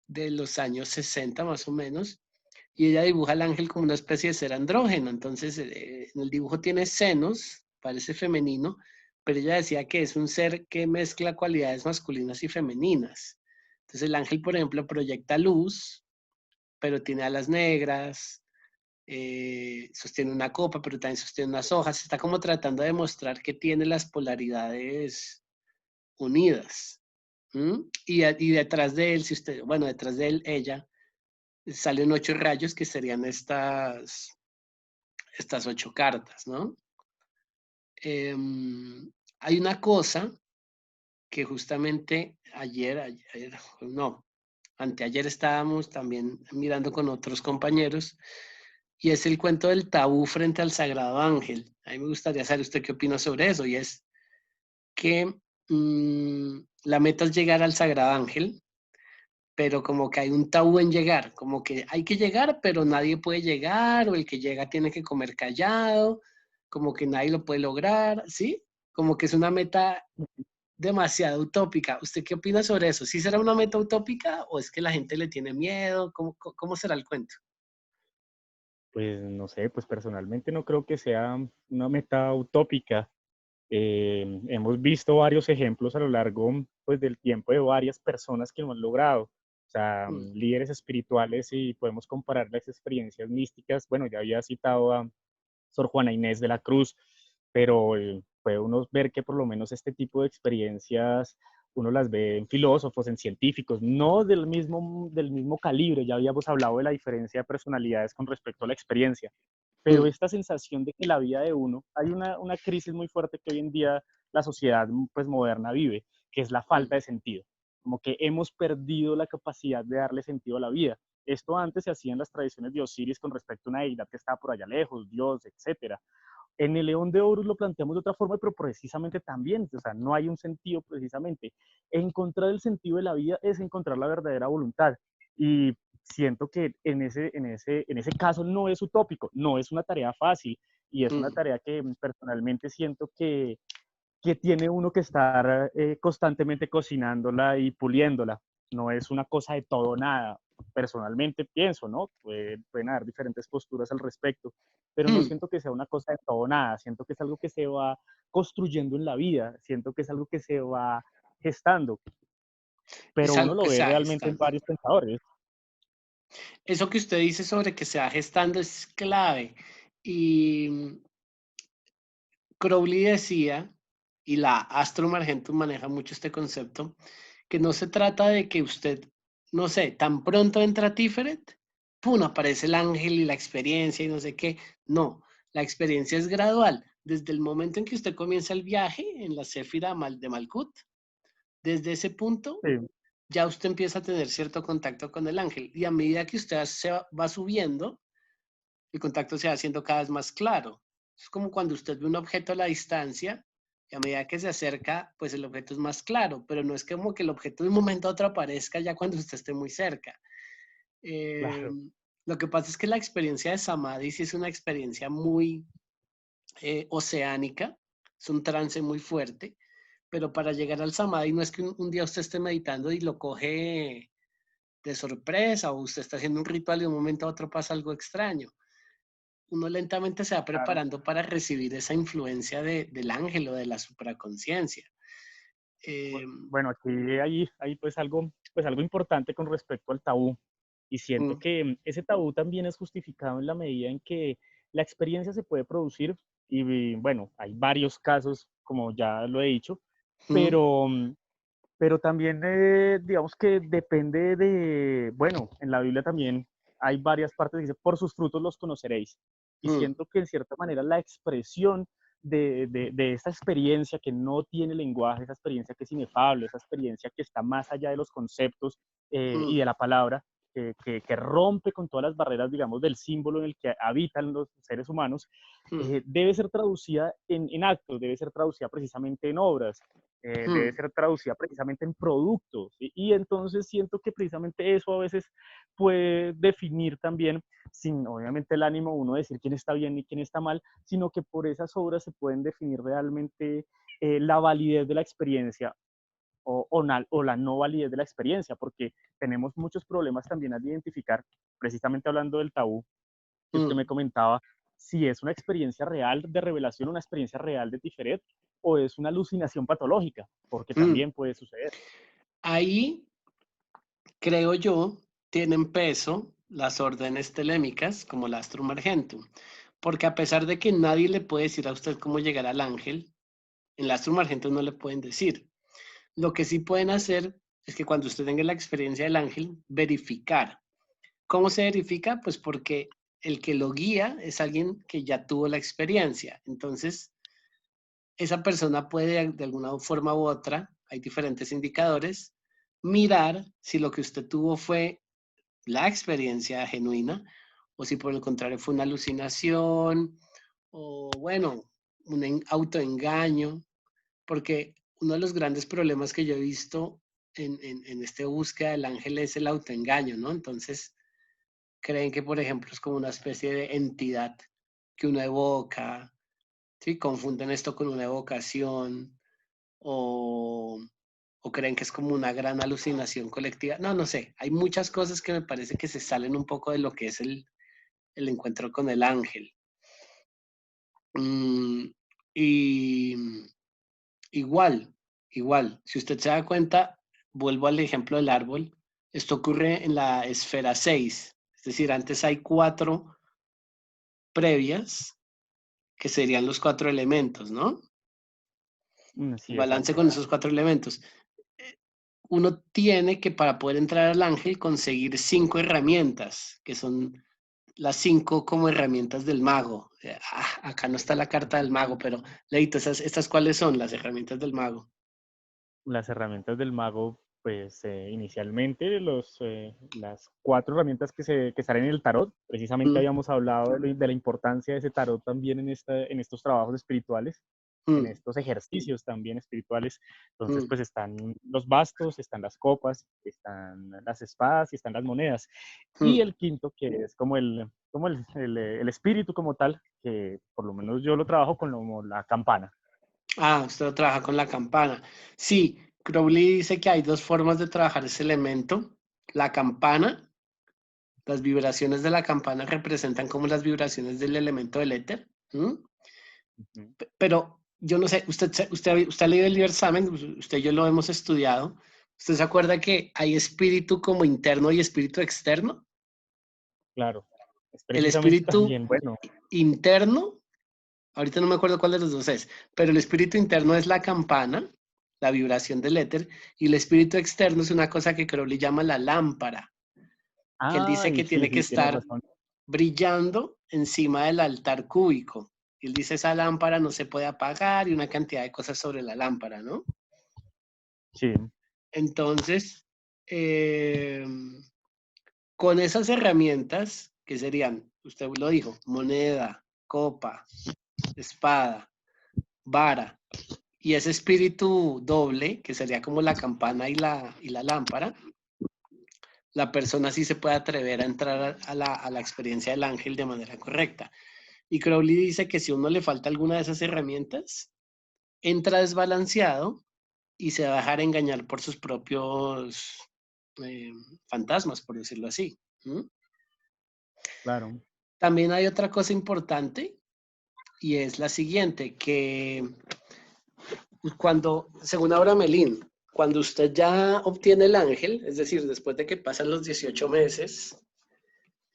Speaker 1: de los años 60 más o menos, y ella dibuja al ángel como una especie de ser andrógeno. Entonces, en el dibujo tiene senos, parece femenino, pero ella decía que es un ser que mezcla cualidades masculinas y femeninas. Entonces, el ángel, por ejemplo, proyecta luz, pero tiene alas negras, sostiene una copa, pero también sostiene unas hojas. Está como tratando de mostrar que tiene las polaridades unidas. ¿Mm? Y detrás de él, si usted, bueno, detrás de él, ella, salen 8 rayos que serían estas 8 cartas, ¿no? Hay una cosa que justamente no, anteayer estábamos también mirando con otros compañeros y es el cuento del tabú frente al Sagrado Ángel. A mí me gustaría saber usted qué opina sobre eso y es que la meta es llegar al Sagrado Ángel, pero como que hay un tabú en llegar, como que hay que llegar, pero nadie puede llegar, o el que llega tiene que comer callado. como que nadie lo puede lograr, ¿sí? Como que es una meta demasiado utópica. ¿Usted qué opina sobre eso? ¿Sí será una meta utópica o es que la gente le tiene miedo? ¿Cómo será el cuento?
Speaker 2: Pues no sé, pues personalmente no creo que sea una meta utópica. Hemos visto varios ejemplos a lo largo pues, del tiempo de varias personas que lo han logrado. O sea,
Speaker 1: Mm,
Speaker 2: líderes espirituales y podemos comparar las experiencias místicas. Bueno, ya había citado a Sor Juana Inés de la Cruz, pero puede uno ver que por lo menos este tipo de experiencias uno las ve en filósofos, en científicos, no del mismo calibre, ya habíamos hablado de la diferencia de personalidades con respecto a la experiencia, pero
Speaker 1: mm,
Speaker 2: esta sensación de que la vida de uno, hay una crisis muy fuerte que hoy en día la sociedad pues moderna vive, que es la
Speaker 1: mm,
Speaker 2: falta de sentido, como que hemos perdido la capacidad de darle sentido a la vida. Esto antes se hacía en las tradiciones de Osiris con respecto a una deidad que estaba por allá lejos, Dios, etcétera. En el León de Horus lo planteamos de otra forma, pero precisamente también, o sea, no hay un sentido precisamente. Encontrar el sentido de la vida es encontrar la verdadera voluntad. Y siento que en ese caso no es utópico, no es una tarea fácil y es una
Speaker 1: mm.
Speaker 2: tarea que personalmente siento que tiene uno que estar constantemente cocinándola y puliéndola. No es una cosa de todo o nada. Personalmente pienso, ¿no? Pueden haber diferentes posturas al respecto, pero no
Speaker 1: Mm.
Speaker 2: siento que sea una cosa de todo o nada. Siento que es algo que se va construyendo en la vida. Siento que es algo que se va gestando, pero
Speaker 1: Es
Speaker 2: uno
Speaker 1: algo
Speaker 2: lo
Speaker 1: que
Speaker 2: ve
Speaker 1: se va
Speaker 2: realmente en
Speaker 1: gestando.
Speaker 2: varios pensadores.
Speaker 1: Eso que usted dice sobre que se va gestando es clave. Y Crowley decía, y la Astrum Argentum maneja mucho este concepto, que no se trata de que usted, no sé, tan pronto entra a Tiferet, ¡pum!, aparece el ángel y la experiencia y no sé qué. No, la experiencia es gradual. Desde el momento en que usted comienza el viaje en la Séfira de Malkut, desde ese punto
Speaker 2: Sí,
Speaker 1: ya usted empieza a tener cierto contacto con el ángel. Y a medida que usted va subiendo, el contacto se va haciendo cada vez más claro. Es como cuando usted ve un objeto a la distancia y a medida que se acerca, pues el objeto es más claro, pero no es como que el objeto de un momento a otro aparezca ya cuando usted esté muy cerca. Eh,
Speaker 2: claro.
Speaker 1: lo que pasa es que la experiencia de Samadhi sí es una experiencia muy oceánica, es un trance muy fuerte, pero para llegar al Samadhi no es que un día usted esté meditando y lo coge de sorpresa o usted está haciendo un ritual y de un momento a otro pasa algo extraño. Uno lentamente se va
Speaker 2: Claro.
Speaker 1: preparando para recibir esa influencia del ángel o de la supraconciencia. Eh,
Speaker 2: Bueno, aquí hay pues algo importante con respecto al tabú. Y siento
Speaker 1: mm,
Speaker 2: que ese tabú también es justificado en la medida en que la experiencia se puede producir y bueno, hay varios casos, como ya lo he dicho,
Speaker 1: mm,
Speaker 2: pero, pero también digamos que depende de, bueno, en la Biblia también hay varias partes que dice, por sus frutos los conoceréis. Y
Speaker 1: mm,
Speaker 2: siento que en cierta manera la expresión de esa experiencia que no tiene lenguaje, esa experiencia que es inefable, esa experiencia que está más allá de los conceptos y
Speaker 1: mm,
Speaker 2: de la palabra, que rompe con todas las barreras, digamos, del símbolo en el que habitan los seres humanos,
Speaker 1: mm,
Speaker 2: debe ser traducida en actos, debe ser traducida precisamente en obras, debe
Speaker 1: mm.
Speaker 2: ser traducida precisamente en productos. Y entonces siento que precisamente eso a veces puede definir también, sin obviamente el ánimo uno decir quién está bien y quién está mal, sino que por esas obras se pueden definir realmente la validez de la experiencia o la no validez de la experiencia, porque tenemos muchos problemas también al identificar, precisamente hablando del tabú que usted me
Speaker 1: Mm.
Speaker 2: comentaba, si es una experiencia real de revelación, una experiencia real de Tiferet, o es una alucinación patológica, porque
Speaker 1: Mm.
Speaker 2: también puede suceder.
Speaker 1: Ahí, creo yo, tienen peso las órdenes telémicas como la Astrum Argentum, porque a pesar de que nadie le puede decir a usted cómo llegar al ángel, en la Astrum Argentum no le pueden decir. Lo que sí pueden hacer es que cuando usted tenga la experiencia del ángel, verificar. ¿Cómo se verifica? Pues porque el que lo guía es alguien que ya tuvo la experiencia. Entonces, esa persona puede de alguna forma u otra, hay diferentes indicadores, mirar si lo que usted tuvo fue la experiencia genuina o si por el contrario fue una alucinación o bueno, un autoengaño, porque uno de los grandes problemas que yo he visto en esta búsqueda del ángel es el autoengaño, ¿no? Entonces, creen que, por ejemplo, es como una especie de entidad que uno evoca ¿sí? Confunden esto con una evocación o, o creen que es como una gran alucinación colectiva. No, no sé. Hay muchas cosas que me parece que se salen un poco de lo que es el encuentro con el ángel. Mm, y igual, igual, si usted se da cuenta, vuelvo al ejemplo del árbol, esto ocurre en la esfera 6, es decir, antes hay 4 previas que serían los 4 elementos, ¿no? El
Speaker 2: Sí,
Speaker 1: balance
Speaker 2: exacto.
Speaker 1: con esos 4 elementos. Uno tiene que, para poder entrar al ángel, conseguir 5 herramientas, que son las 5 como herramientas del mago. Acá no está la carta del mago, pero Leito, ¿estas cuáles son las herramientas del mago?
Speaker 2: Las herramientas del mago, pues inicialmente las 4 herramientas que salen en el tarot, precisamente
Speaker 1: Mm,
Speaker 2: habíamos hablado de la importancia de ese tarot también en estos trabajos espirituales, en
Speaker 1: mm,
Speaker 2: estos ejercicios también espirituales. Entonces,
Speaker 1: mm,
Speaker 2: pues están los bastos, están las copas, están las espadas y están las monedas. Y
Speaker 1: mm.
Speaker 2: el quinto, que es el espíritu como tal, que por lo menos yo lo trabajo como la campana.
Speaker 1: Ah, usted trabaja con la campana. Sí, Crowley dice que hay 2 formas de trabajar ese elemento. La campana, las vibraciones de la campana representan como las vibraciones del elemento del éter. ¿M?
Speaker 2: Ujú.
Speaker 1: Pero yo no sé, usted ha leído el libro examen, usted y yo lo hemos estudiado. ¿Usted se acuerda que hay espíritu como interno y espíritu externo?
Speaker 2: Claro, es
Speaker 1: El
Speaker 2: precisamente
Speaker 1: espíritu
Speaker 2: también, bueno,
Speaker 1: interno, ahorita no me acuerdo cuál de los dos es, pero el espíritu interno es la campana, la vibración del éter, y el espíritu externo es una cosa que Crowley llama la lámpara, que él dice
Speaker 2: ay,
Speaker 1: que
Speaker 2: sí,
Speaker 1: tiene que
Speaker 2: sí, tienes
Speaker 1: estar
Speaker 2: razón.
Speaker 1: brillando encima del altar cúbico. Él dice esa lámpara no se puede apagar y una cantidad de cosas sobre la lámpara, ¿no?
Speaker 2: Sí,
Speaker 1: Entonces, eh, con esas herramientas, que serían, usted lo dijo, moneda, copa, espada, vara, y ese espíritu doble, que sería como la campana y la lámpara, la persona sí se puede atrever a entrar a la experiencia del ángel de manera correcta. Y Crowley dice que si a uno le falta alguna de esas herramientas, entra desbalanceado y se va a dejar engañar por sus propios eh, fantasmas, por decirlo así. ¿Mm?
Speaker 2: claro.
Speaker 1: También hay otra cosa importante y es la siguiente, que cuando, según Abraham Melin, cuando usted ya obtiene el ángel, es decir, después de que pasan los 18 meses,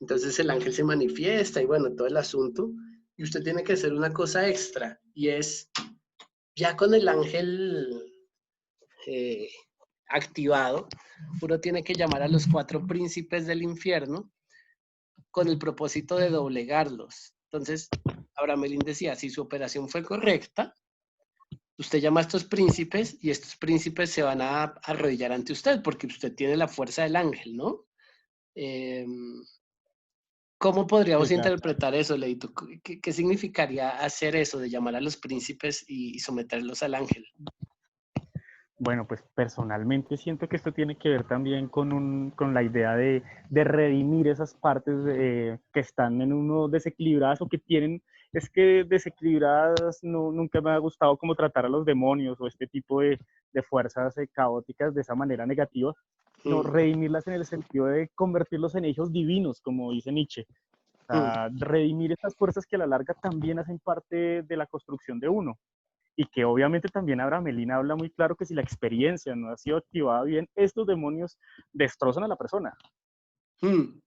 Speaker 1: entonces el ángel se manifiesta y bueno, todo el asunto, y usted tiene que hacer una cosa extra, y es ya con el ángel eh, activado, uno tiene que llamar a los 4 príncipes del infierno con el propósito de doblegarlos. Entonces, Abraham Melin decía, si su operación fue correcta, usted llama a estos príncipes y estos príncipes se van a arrodillar ante usted porque usted tiene la fuerza del ángel, ¿no? Eh, ¿Cómo
Speaker 2: Sí,
Speaker 1: podríamos
Speaker 2: claro.
Speaker 1: interpretar eso, Leito? ¿Qué significaría hacer eso de llamar a los príncipes y someterlos al ángel?
Speaker 2: Bueno, pues personalmente siento que esto tiene que ver también con la idea de redimir esas partes que están en uno desequilibradas o que tienen, es que desequilibradas no, nunca me ha gustado como tratar a los demonios o este tipo de fuerzas caóticas de esa manera negativa, sino
Speaker 1: Mm,
Speaker 2: redimirlas en el sentido de convertirlos en hijos divinos, como dice Nietzsche. O
Speaker 1: mm,
Speaker 2: sea, redimir estas fuerzas que a la larga también hacen parte de la construcción de uno. Y que obviamente también Abraham Melina habla muy claro que si la experiencia no ha sido activada bien, estos demonios destrozan a la persona.
Speaker 1: mm,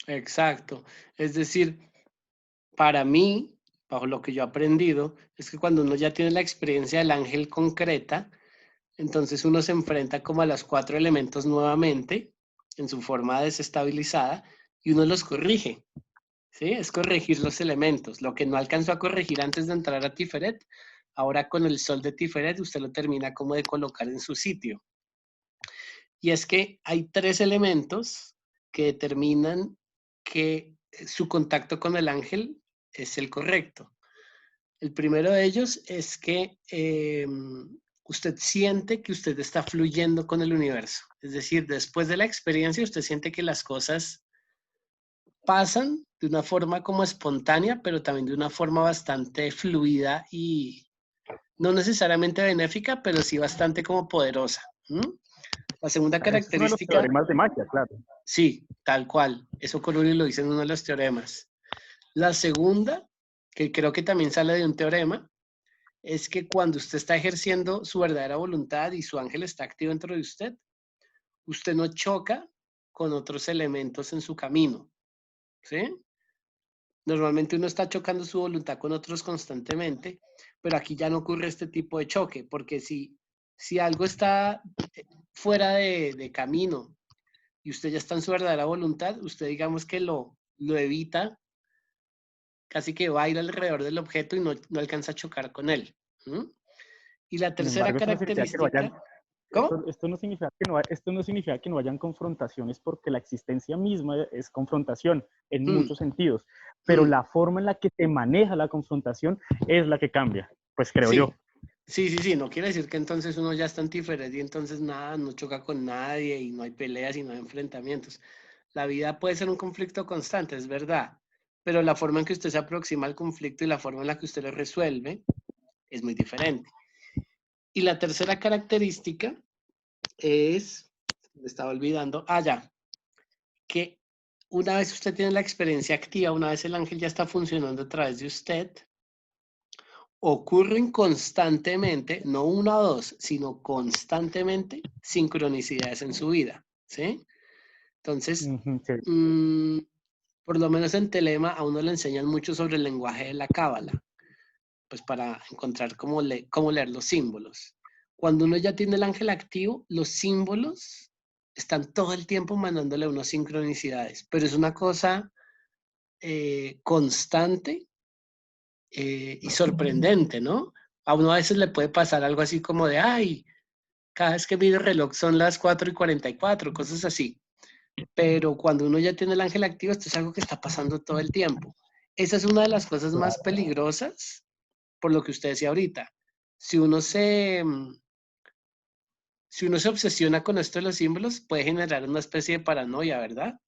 Speaker 1: exacto. Es decir, para mí, bajo lo que yo he aprendido, es que cuando uno ya tiene la experiencia del ángel concreta, entonces uno se enfrenta como a los 4 elementos nuevamente en su forma desestabilizada y uno los corrige. ¿Sí? Es corregir los elementos. Lo que no alcanzó a corregir antes de entrar a Tiferet, ahora con el sol de Tiferet usted lo termina como de colocar en su sitio. Y es que hay 3 elementos que determinan que su contacto con el ángel es el correcto. El primero de ellos es que usted siente que usted está fluyendo con el universo. Es decir, después de la experiencia usted siente que las cosas pasan de una forma como espontánea, pero también de una forma bastante fluida y no necesariamente benéfica, pero sí bastante como poderosa. La segunda
Speaker 2: Ese es uno de los
Speaker 1: característica,
Speaker 2: teoremas de magia, claro.
Speaker 1: sí, tal cual. Eso Coluri lo dice en uno de los teoremas. La segunda, que creo que también sale de un teorema, es que cuando usted está ejerciendo su verdadera voluntad y su ángel está activo dentro de usted, usted no choca con otros elementos en su camino, ¿sí? Normalmente uno está chocando su voluntad con otros constantemente, pero aquí ya no ocurre este tipo de choque, porque si algo está fuera de camino y usted ya está en su verdadera voluntad, usted digamos que lo evita, casi que va a ir alrededor del objeto y no alcanza a chocar con él. ¿Mm? Y la
Speaker 2: Sin
Speaker 1: tercera
Speaker 2: embargo, esto no significa que no
Speaker 1: característica,
Speaker 2: hayan,
Speaker 1: ¿cómo?
Speaker 2: esto no significa que no, esto no significa que no hayan confrontaciones, porque la existencia misma es confrontación en
Speaker 1: Mm,
Speaker 2: muchos sentidos, pero
Speaker 1: mm,
Speaker 2: la forma en la que te maneja la confrontación es la que cambia, pues creo yo.
Speaker 1: sí, sí, no quiere decir que entonces uno ya está antiferente y entonces nada, no choca con nadie y no hay peleas y no hay enfrentamientos. La vida puede ser un conflicto constante, es verdad, pero la forma en que usted se aproxima al conflicto y la forma en la que usted lo resuelve es muy diferente. Y la tercera característica es, me estaba olvidando, ya, que una vez usted tiene la experiencia activa, una vez el ángel ya está funcionando a través de usted, ocurren constantemente, no una o dos, sino constantemente sincronicidades en su vida, ¿sí? Entonces,
Speaker 2: Sí.
Speaker 1: mmm, por lo menos en Telema a uno le enseñan mucho sobre el lenguaje de la cábala, pues para encontrar cómo leer los símbolos. Cuando uno ya tiene el ángel activo, los símbolos están todo el tiempo mandándole unas sincronicidades, pero es una cosa constante y sorprendente, ¿no? A uno a veces le puede pasar algo así como de, ay, cada vez que miro el reloj son las 4:44, cosas así. Pero cuando uno ya tiene el ángel activo, esto es algo que está pasando todo el tiempo. Esa es una de las cosas más peligrosas, por lo que usted decía ahorita. Si uno se, si uno se obsesiona con esto de los símbolos, puede generar una especie de paranoia, ¿verdad?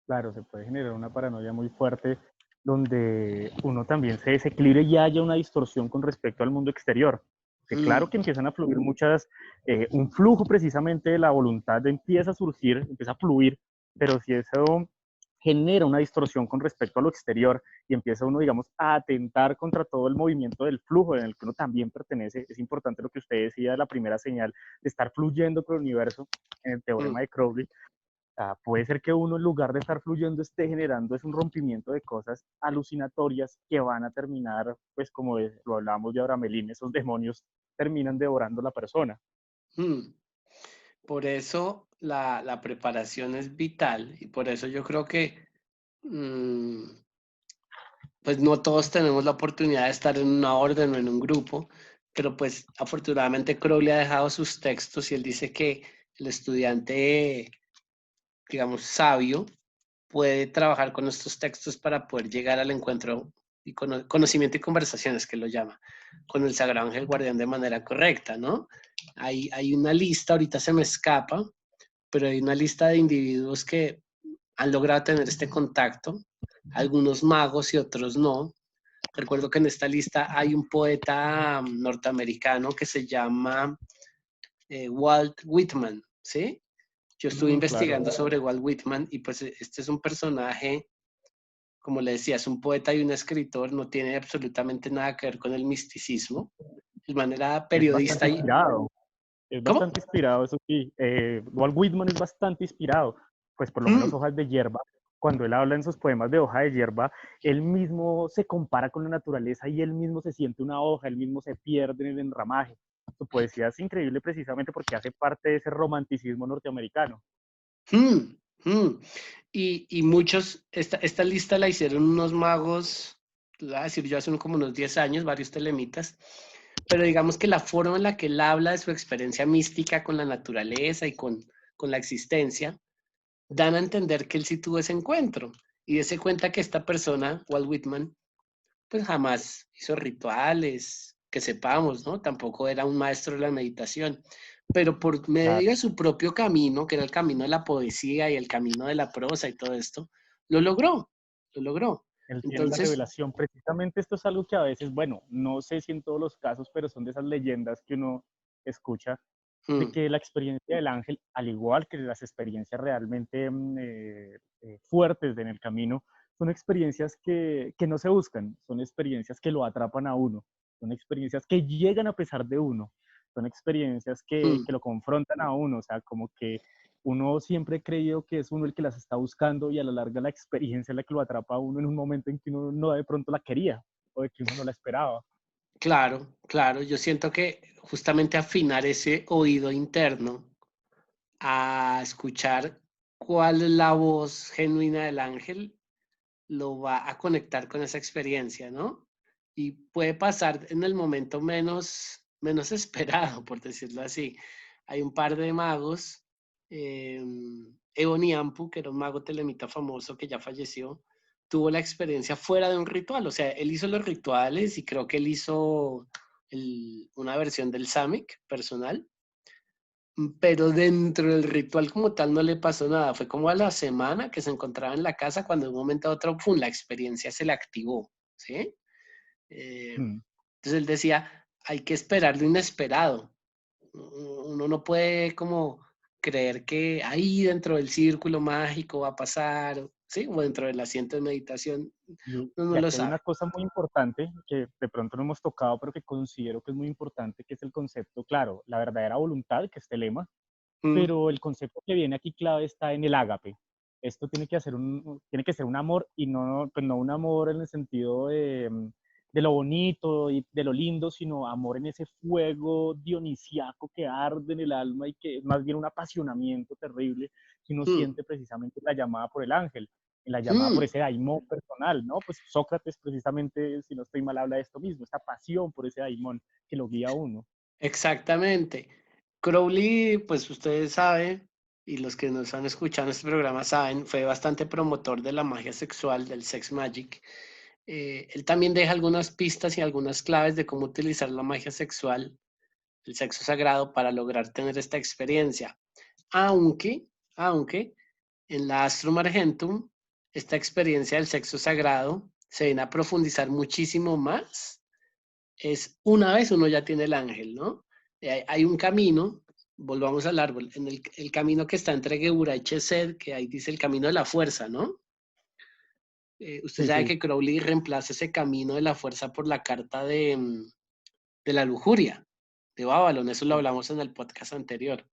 Speaker 2: Claro, se puede generar una paranoia muy fuerte donde uno también se desequilibre y haya una distorsión con respecto al mundo exterior. Que claro
Speaker 1: Mm,
Speaker 2: que empiezan a fluir un flujo precisamente de la voluntad empieza a surgir, empieza a fluir, pero si eso genera una distorsión con respecto a lo exterior y empieza uno, digamos, a atentar contra todo el movimiento del flujo en el que uno también pertenece, es importante lo que usted decía de la primera señal, de estar fluyendo con el universo en el
Speaker 1: mm,
Speaker 2: teorema de Crowley. Puede ser que uno en lugar de estar fluyendo esté generando es un rompimiento de cosas alucinatorias que van a terminar, pues como lo hablábamos de Abramelín, esos demonios terminan devorando a la persona.
Speaker 1: mm. Por eso la preparación es vital y por eso yo creo que mm, pues no todos tenemos la oportunidad de estar en una orden o en un grupo, pero pues afortunadamente Crowley ha dejado sus textos y él dice que el estudiante, digamos, sabio, puede trabajar con estos textos para poder llegar al encuentro y conocimiento y conversaciones, que lo llama, con el Sagrado Ángel Guardián de manera correcta, ¿no? Hay una lista, ahorita se me escapa, pero hay una lista de individuos que han logrado tener este contacto, algunos magos y otros no. Recuerdo que en esta lista hay un poeta norteamericano que se llama Walt Whitman, ¿sí? Yo estuve
Speaker 2: Claro,
Speaker 1: investigando sobre Walt Whitman y pues este es un personaje, como le decía, es un poeta y un escritor, no tiene absolutamente nada que ver con el misticismo. De manera
Speaker 2: es
Speaker 1: periodista
Speaker 2: bastante
Speaker 1: y...
Speaker 2: inspirado,
Speaker 1: ¿Cómo?
Speaker 2: eso sí. Walt Whitman es bastante inspirado, pues por lo menos
Speaker 1: Mm,
Speaker 2: Hojas de Hierba. Cuando él habla en sus poemas de Hoja de Hierba, él mismo se compara con la naturaleza y él mismo se siente una hoja, él mismo se pierde en el enramaje. Su poesía es increíble precisamente porque hace parte de ese romanticismo norteamericano.
Speaker 1: mm, mm. Y muchos, esta lista la hicieron unos magos, voy a decir yo hace como unos 10 años, varios telemitas, pero digamos que la forma en la que él habla de su experiencia mística con la naturaleza y con la existencia, dan a entender que él sí tuvo ese encuentro. Y se cuenta que esta persona, Walt Whitman, pues jamás hizo rituales, que sepamos, ¿no? Tampoco era un maestro de la meditación, pero por
Speaker 2: Claro,
Speaker 1: medio de su propio camino, que era el camino de la poesía y el camino de la prosa y todo esto, lo logró, lo logró.
Speaker 2: Él tiene la
Speaker 1: Entonces,
Speaker 2: revelación. Precisamente esto es algo que a veces, bueno, no sé si en todos los casos, pero son de esas leyendas que uno escucha, de
Speaker 1: mm,
Speaker 2: que la experiencia del ángel, al igual que las experiencias realmente fuertes en el camino, son experiencias que no se buscan, son experiencias que lo atrapan a uno, son experiencias que llegan a pesar de uno, son experiencias
Speaker 1: mm,
Speaker 2: que lo confrontan a uno, o sea, como que uno siempre ha creído que es uno el que las está buscando y a la larga la experiencia es la que lo atrapa a uno en un momento en que uno no de pronto la quería o de que uno no la esperaba.
Speaker 1: claro, claro, yo siento que justamente afinar ese oído interno a escuchar cuál es la voz genuina del ángel lo va a conectar con esa experiencia, ¿no? Y puede pasar en el momento menos esperado, por decirlo así. Hay un par de magos, Ebony Ampu, que era un mago telemita famoso que ya falleció, tuvo la experiencia fuera de un ritual, o sea, él hizo los rituales y creo que él hizo una versión del Samic personal, pero dentro del ritual como tal no le pasó nada. Fue como a la semana que se encontraba en la casa cuando de un momento a otro, ¡pum!, la experiencia se le activó, ¿sí?
Speaker 2: Mm.
Speaker 1: Entonces él decía, hay que esperar lo inesperado. Uno no puede como creer que ahí dentro del círculo mágico va a pasar, ¿sí? O dentro del asiento de meditación, uno
Speaker 2: Y
Speaker 1: no lo
Speaker 2: aquí hay
Speaker 1: sabe.
Speaker 2: una cosa muy importante que de pronto no hemos tocado, pero que considero que es muy importante, que es el concepto, claro, la verdadera voluntad, que es el lema,
Speaker 1: Mm,
Speaker 2: pero el concepto que viene aquí clave está en el ágape. Esto tiene que ser un amor y no, pues no un amor en el sentido de lo bonito y de lo lindo, sino amor en ese fuego dionisiaco que arde en el alma y que es más bien un apasionamiento terrible que uno
Speaker 1: mm,
Speaker 2: siente precisamente en la llamada por el ángel, en la llamada por
Speaker 1: mm.
Speaker 2: ese daimón personal, ¿no? Pues Sócrates precisamente, si no estoy mal, habla de esto mismo, esta pasión por ese daimón que lo guía a uno.
Speaker 1: Exactamente. Crowley, pues ustedes saben, y los que nos han escuchado en este programa saben, fue bastante promotor de la magia sexual, del sex magic. Él también deja algunas pistas y algunas claves de cómo utilizar la magia sexual, el sexo sagrado, para lograr tener esta experiencia. Aunque, aunque en la Astrum Argentum, esta experiencia del sexo sagrado se viene a profundizar muchísimo más es una vez uno ya tiene el ángel, ¿no? Hay un camino, volvamos al árbol, en el camino que está entre Geburah y Chesed, que ahí dice el camino de la fuerza, ¿no? Usted
Speaker 2: Sí,
Speaker 1: sabe
Speaker 2: sí,
Speaker 1: que Crowley reemplaza ese camino de la fuerza por la carta de la lujuria, de Babylon, eso lo hablamos en el podcast anterior.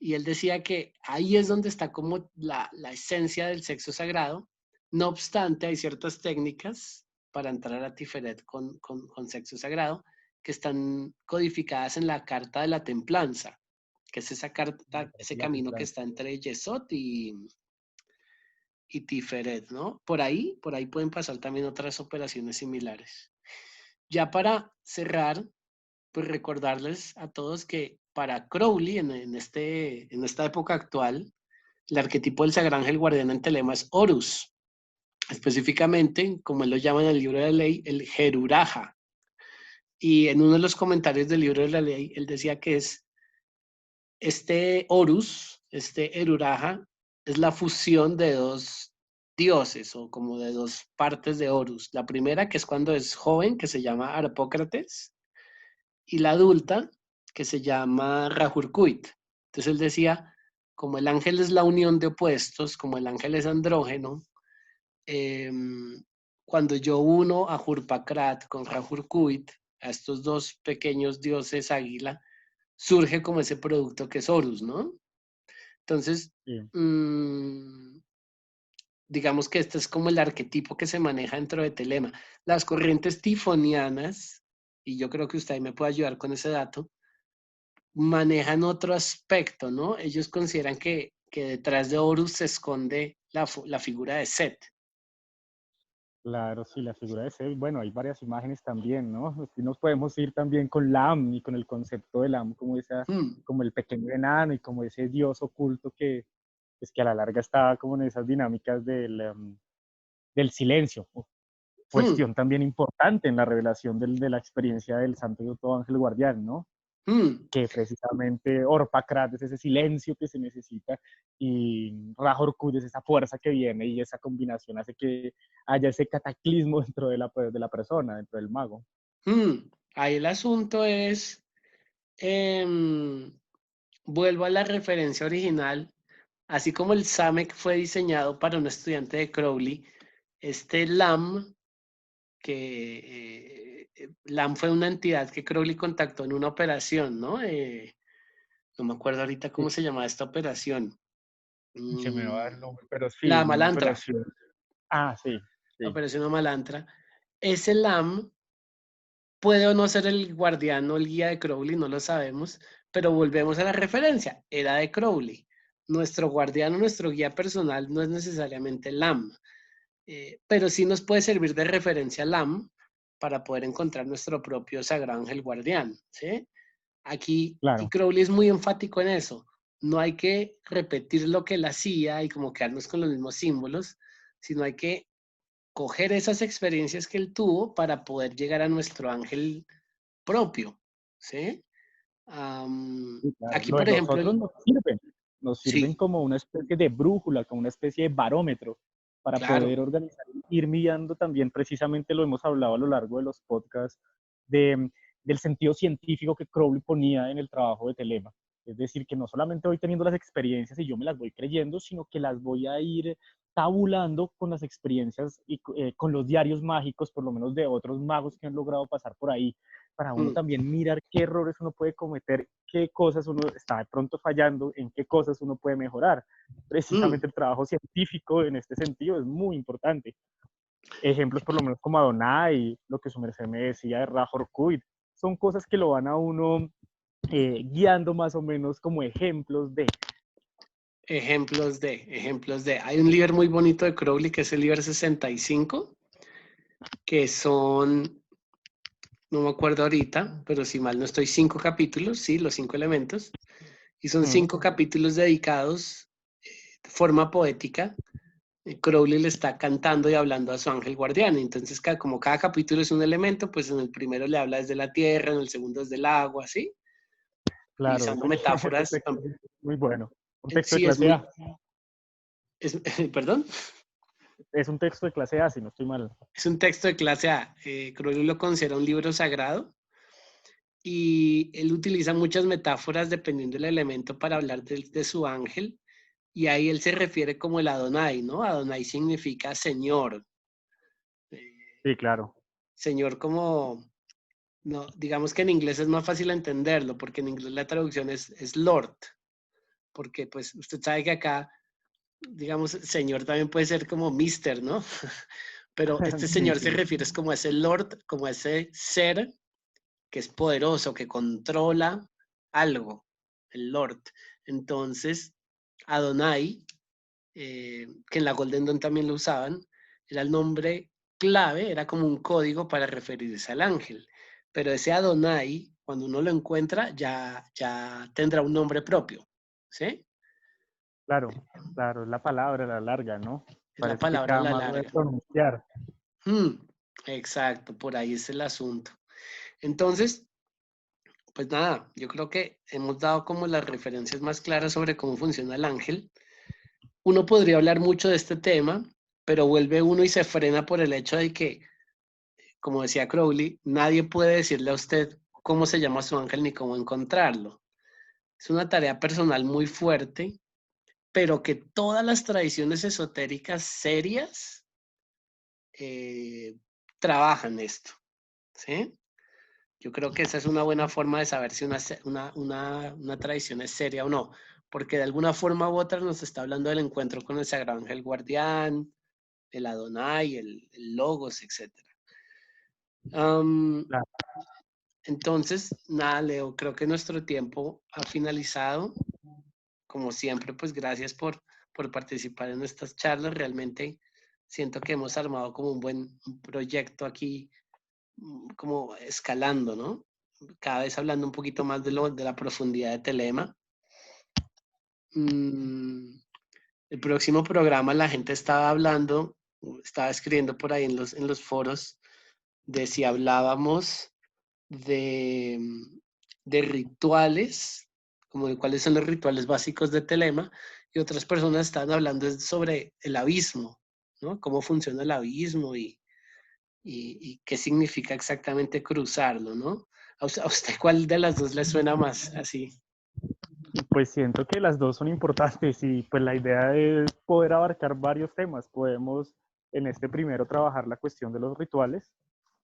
Speaker 1: Y él decía que ahí es donde está como la esencia del sexo sagrado. No obstante, hay ciertas técnicas para entrar a Tiferet con sexo sagrado que están codificadas en la carta de la templanza, que es esa
Speaker 2: me
Speaker 1: carta,
Speaker 2: parece
Speaker 1: ese
Speaker 2: la
Speaker 1: camino que
Speaker 2: templanza.
Speaker 1: está entre Yesod y Tiferet, ¿no? Por ahí pueden pasar también otras operaciones similares. Ya para cerrar, pues recordarles a todos que para Crowley, en esta época actual, el arquetipo del Sagran Ángel Guardián en Telema es Horus, específicamente, como él lo llama en el libro de la ley, el Jeruraja. Y en uno de los comentarios del libro de la ley, él decía que es este Horus, este Jeruraja, es la fusión de dos dioses o como de dos partes de Horus. La primera, que es cuando es joven, que se llama Arpócrates, y la adulta, que se llama Rahurkuit. Entonces él decía, como el ángel es la unión de opuestos, como el ángel es andrógeno, eh, cuando yo uno a Hurpakrat con Rahurkuit, a estos dos pequeños dioses águila, surge como ese producto que es Horus, ¿no? Entonces,
Speaker 2: Sí.
Speaker 1: mmm, digamos que este es como el arquetipo que se maneja dentro de Telema. Las corrientes tifonianas, y yo creo que usted me puede ayudar con ese dato, manejan otro aspecto, ¿no? Ellos consideran que detrás de Horus se esconde la figura de Set.
Speaker 2: Claro, sí, la figura de Zeus, bueno, hay varias imágenes también, ¿no? Aquí nos podemos ir también con Lam y con el concepto de Lam como esa,
Speaker 1: Hmm,
Speaker 2: como el pequeño enano y como ese dios oculto que, pues, que a la larga está como en esas dinámicas del silencio.
Speaker 1: hmm.
Speaker 2: Cuestión también importante en la revelación de la experiencia del Santo y Todo Ángel Guardián, ¿no?
Speaker 1: Mm,
Speaker 2: que precisamente Orpakrat es ese silencio que se necesita y Rajorkud es esa fuerza que viene y esa combinación hace que haya ese cataclismo dentro de la persona, dentro del mago.
Speaker 1: Ahí el asunto es, em, vuelvo a la referencia original, así como el Samek fue diseñado para un estudiante de Crowley, este LAM, LAM fue una entidad que Crowley contactó en una operación, ¿no? No me acuerdo ahorita
Speaker 2: Sí,
Speaker 1: cómo se llamaba esta operación.
Speaker 2: se me va
Speaker 1: Mm,
Speaker 2: el nombre, pero
Speaker 1: la
Speaker 2: sí, una
Speaker 1: Malantra,
Speaker 2: operación. Ah, sí,
Speaker 1: la
Speaker 2: sí,
Speaker 1: operación Malantra. Ese LAM puede o no ser el guardián o el guía de Crowley, no lo sabemos, pero volvemos a la referencia, era de Crowley. Nuestro guardián o nuestro guía personal no es necesariamente LAM, pero sí nos puede servir de referencia LAM para poder encontrar nuestro propio sagrado ángel guardián, ¿sí? Aquí, y
Speaker 2: claro.
Speaker 1: Crowley es muy enfático en eso, no hay que repetir lo que él hacía y como quedarnos con los mismos símbolos, sino hay que coger esas experiencias que él tuvo para poder llegar a nuestro ángel propio, ¿sí?
Speaker 2: Sí, claro.
Speaker 1: Aquí,
Speaker 2: Lo de
Speaker 1: por
Speaker 2: los
Speaker 1: ejemplo,
Speaker 2: otros nos sirven
Speaker 1: sí,
Speaker 2: como una especie de brújula, como una especie de barómetro para
Speaker 1: claro.
Speaker 2: poder organizar, ir mirando también, precisamente lo hemos hablado a lo largo de los podcasts, de, del sentido científico que Crowley ponía en el trabajo de Telema. Es decir, que no solamente voy teniendo las experiencias y yo me las voy creyendo, sino que las voy a ir tabulando con las experiencias y con los diarios mágicos, por lo menos de otros magos que han logrado pasar por ahí, para uno
Speaker 1: Mm,
Speaker 2: también mirar qué errores uno puede cometer, qué cosas uno está de pronto fallando, en qué cosas uno puede mejorar.
Speaker 1: mm.
Speaker 2: Precisamente el trabajo científico en este sentido es muy importante. Ejemplos por lo menos como Adonai, lo que su merced me decía de Rajor Kuit, son cosas que lo van a uno guiando más o menos como ejemplos de.
Speaker 1: Ejemplos de. Hay un libro muy bonito de Crowley que es el libro 65, que son, no me acuerdo ahorita, pero si mal no estoy, 5 capítulos, sí, los 5 elementos, y son
Speaker 2: Mm,
Speaker 1: 5 capítulos dedicados de forma poética. Crowley le está cantando y hablando a su ángel guardián. Entonces, como cada capítulo es un elemento, pues en el primero le habla desde la tierra, en el segundo desde el agua, ¿sí?
Speaker 2: claro,
Speaker 1: Utilizando
Speaker 2: ese
Speaker 1: metáforas.
Speaker 2: texto es muy bueno. Un texto de
Speaker 1: Sí, es
Speaker 2: clase
Speaker 1: muy,
Speaker 2: A.
Speaker 1: perdón,
Speaker 2: Es un texto de clase A, si no estoy mal.
Speaker 1: es un texto de clase A. Crowley lo considera un libro sagrado y él utiliza muchas metáforas dependiendo del elemento para hablar de su ángel. Y ahí él se refiere como el Adonai, ¿no? Adonai significa Señor. Eh,
Speaker 2: Sí, claro.
Speaker 1: señor como, no, digamos que en inglés es más fácil entenderlo, porque en inglés la traducción es Lord, porque pues usted sabe que acá, digamos, Señor también puede ser como Mister, ¿no? Pero este
Speaker 2: Sí,
Speaker 1: Señor se
Speaker 2: sí.
Speaker 1: refiere es como a ese Lord, como a ese ser que es poderoso, que controla algo, el Lord. Entonces, Adonai, que en la Golden Dawn también lo usaban, era el nombre clave, era como un código para referirse al ángel. Pero ese Adonai, cuando uno lo encuentra, ya tendrá un nombre propio, ¿sí?
Speaker 2: Claro, claro, es la palabra la larga, ¿no?
Speaker 1: Es la
Speaker 2: Parece que
Speaker 1: palabra a
Speaker 2: cada
Speaker 1: la
Speaker 2: mago debe
Speaker 1: larga.
Speaker 2: pronunciar.
Speaker 1: Hmm, exacto, por ahí es el asunto. Entonces, pues nada, yo creo que hemos dado como las referencias más claras sobre cómo funciona el ángel. Uno podría hablar mucho de este tema, pero vuelve uno y se frena por el hecho de que, como decía Crowley, nadie puede decirle a usted cómo se llama su ángel ni cómo encontrarlo. Es una tarea personal muy fuerte, pero que todas las tradiciones esotéricas serias eh, trabajan esto, ¿sí? Yo creo que esa es una buena forma de saber si una tradición es seria o no, porque de alguna forma u otra nos está hablando del encuentro con el Sagrado Ángel Guardián, el Adonai, el Logos, etc.
Speaker 2: Claro.
Speaker 1: Entonces, nada, Leo, creo que nuestro tiempo ha finalizado. Como siempre, pues gracias por participar en estas charlas. Realmente siento que hemos armado como un buen proyecto aquí, como escalando, ¿no? Cada vez hablando un poquito más de la profundidad de Telema. Mm, el próximo programa la gente estaba hablando, estaba escribiendo por ahí en los foros de si hablábamos de de rituales, como de cuáles son los rituales básicos de Telema, y otras personas estaban hablando sobre el abismo, ¿no? Cómo funciona el abismo y qué significa exactamente cruzarlo, ¿no? A usted cuál de las dos le suena más así?
Speaker 2: Pues siento que las dos son importantes y pues la idea es poder abarcar varios temas. Podemos en este primero trabajar la cuestión de los rituales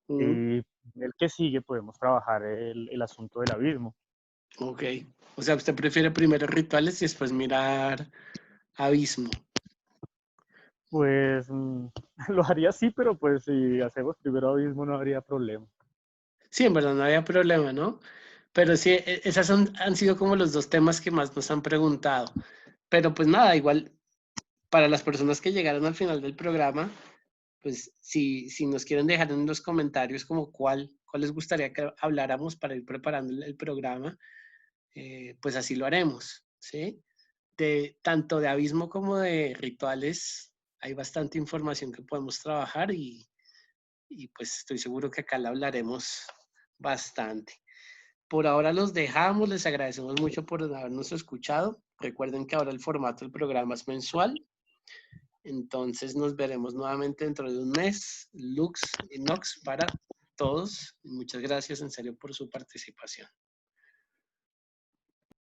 Speaker 1: Mm,
Speaker 2: y el que sigue podemos trabajar el asunto del abismo.
Speaker 1: ok. O sea, usted prefiere primero rituales y después mirar abismo.
Speaker 2: Pues lo haría así, pero pues si hacemos primero abismo no habría problema.
Speaker 1: Sí, en verdad no había problema, ¿no? Pero sí, esas han sido como los dos temas que más nos han preguntado. Pero pues nada, igual para las personas que llegaron al final del programa, pues si nos quieren dejar en los comentarios como cuál les gustaría que habláramos para ir preparando el programa, pues así lo haremos, ¿sí? Tanto de abismo como de rituales, hay bastante información que podemos trabajar y pues estoy seguro que acá la hablaremos bastante. Por ahora los dejamos, les agradecemos mucho por habernos escuchado. Recuerden que ahora el formato del programa es mensual, entonces nos veremos nuevamente dentro de un mes. Lux y Nox para todos. Muchas gracias en serio por su participación.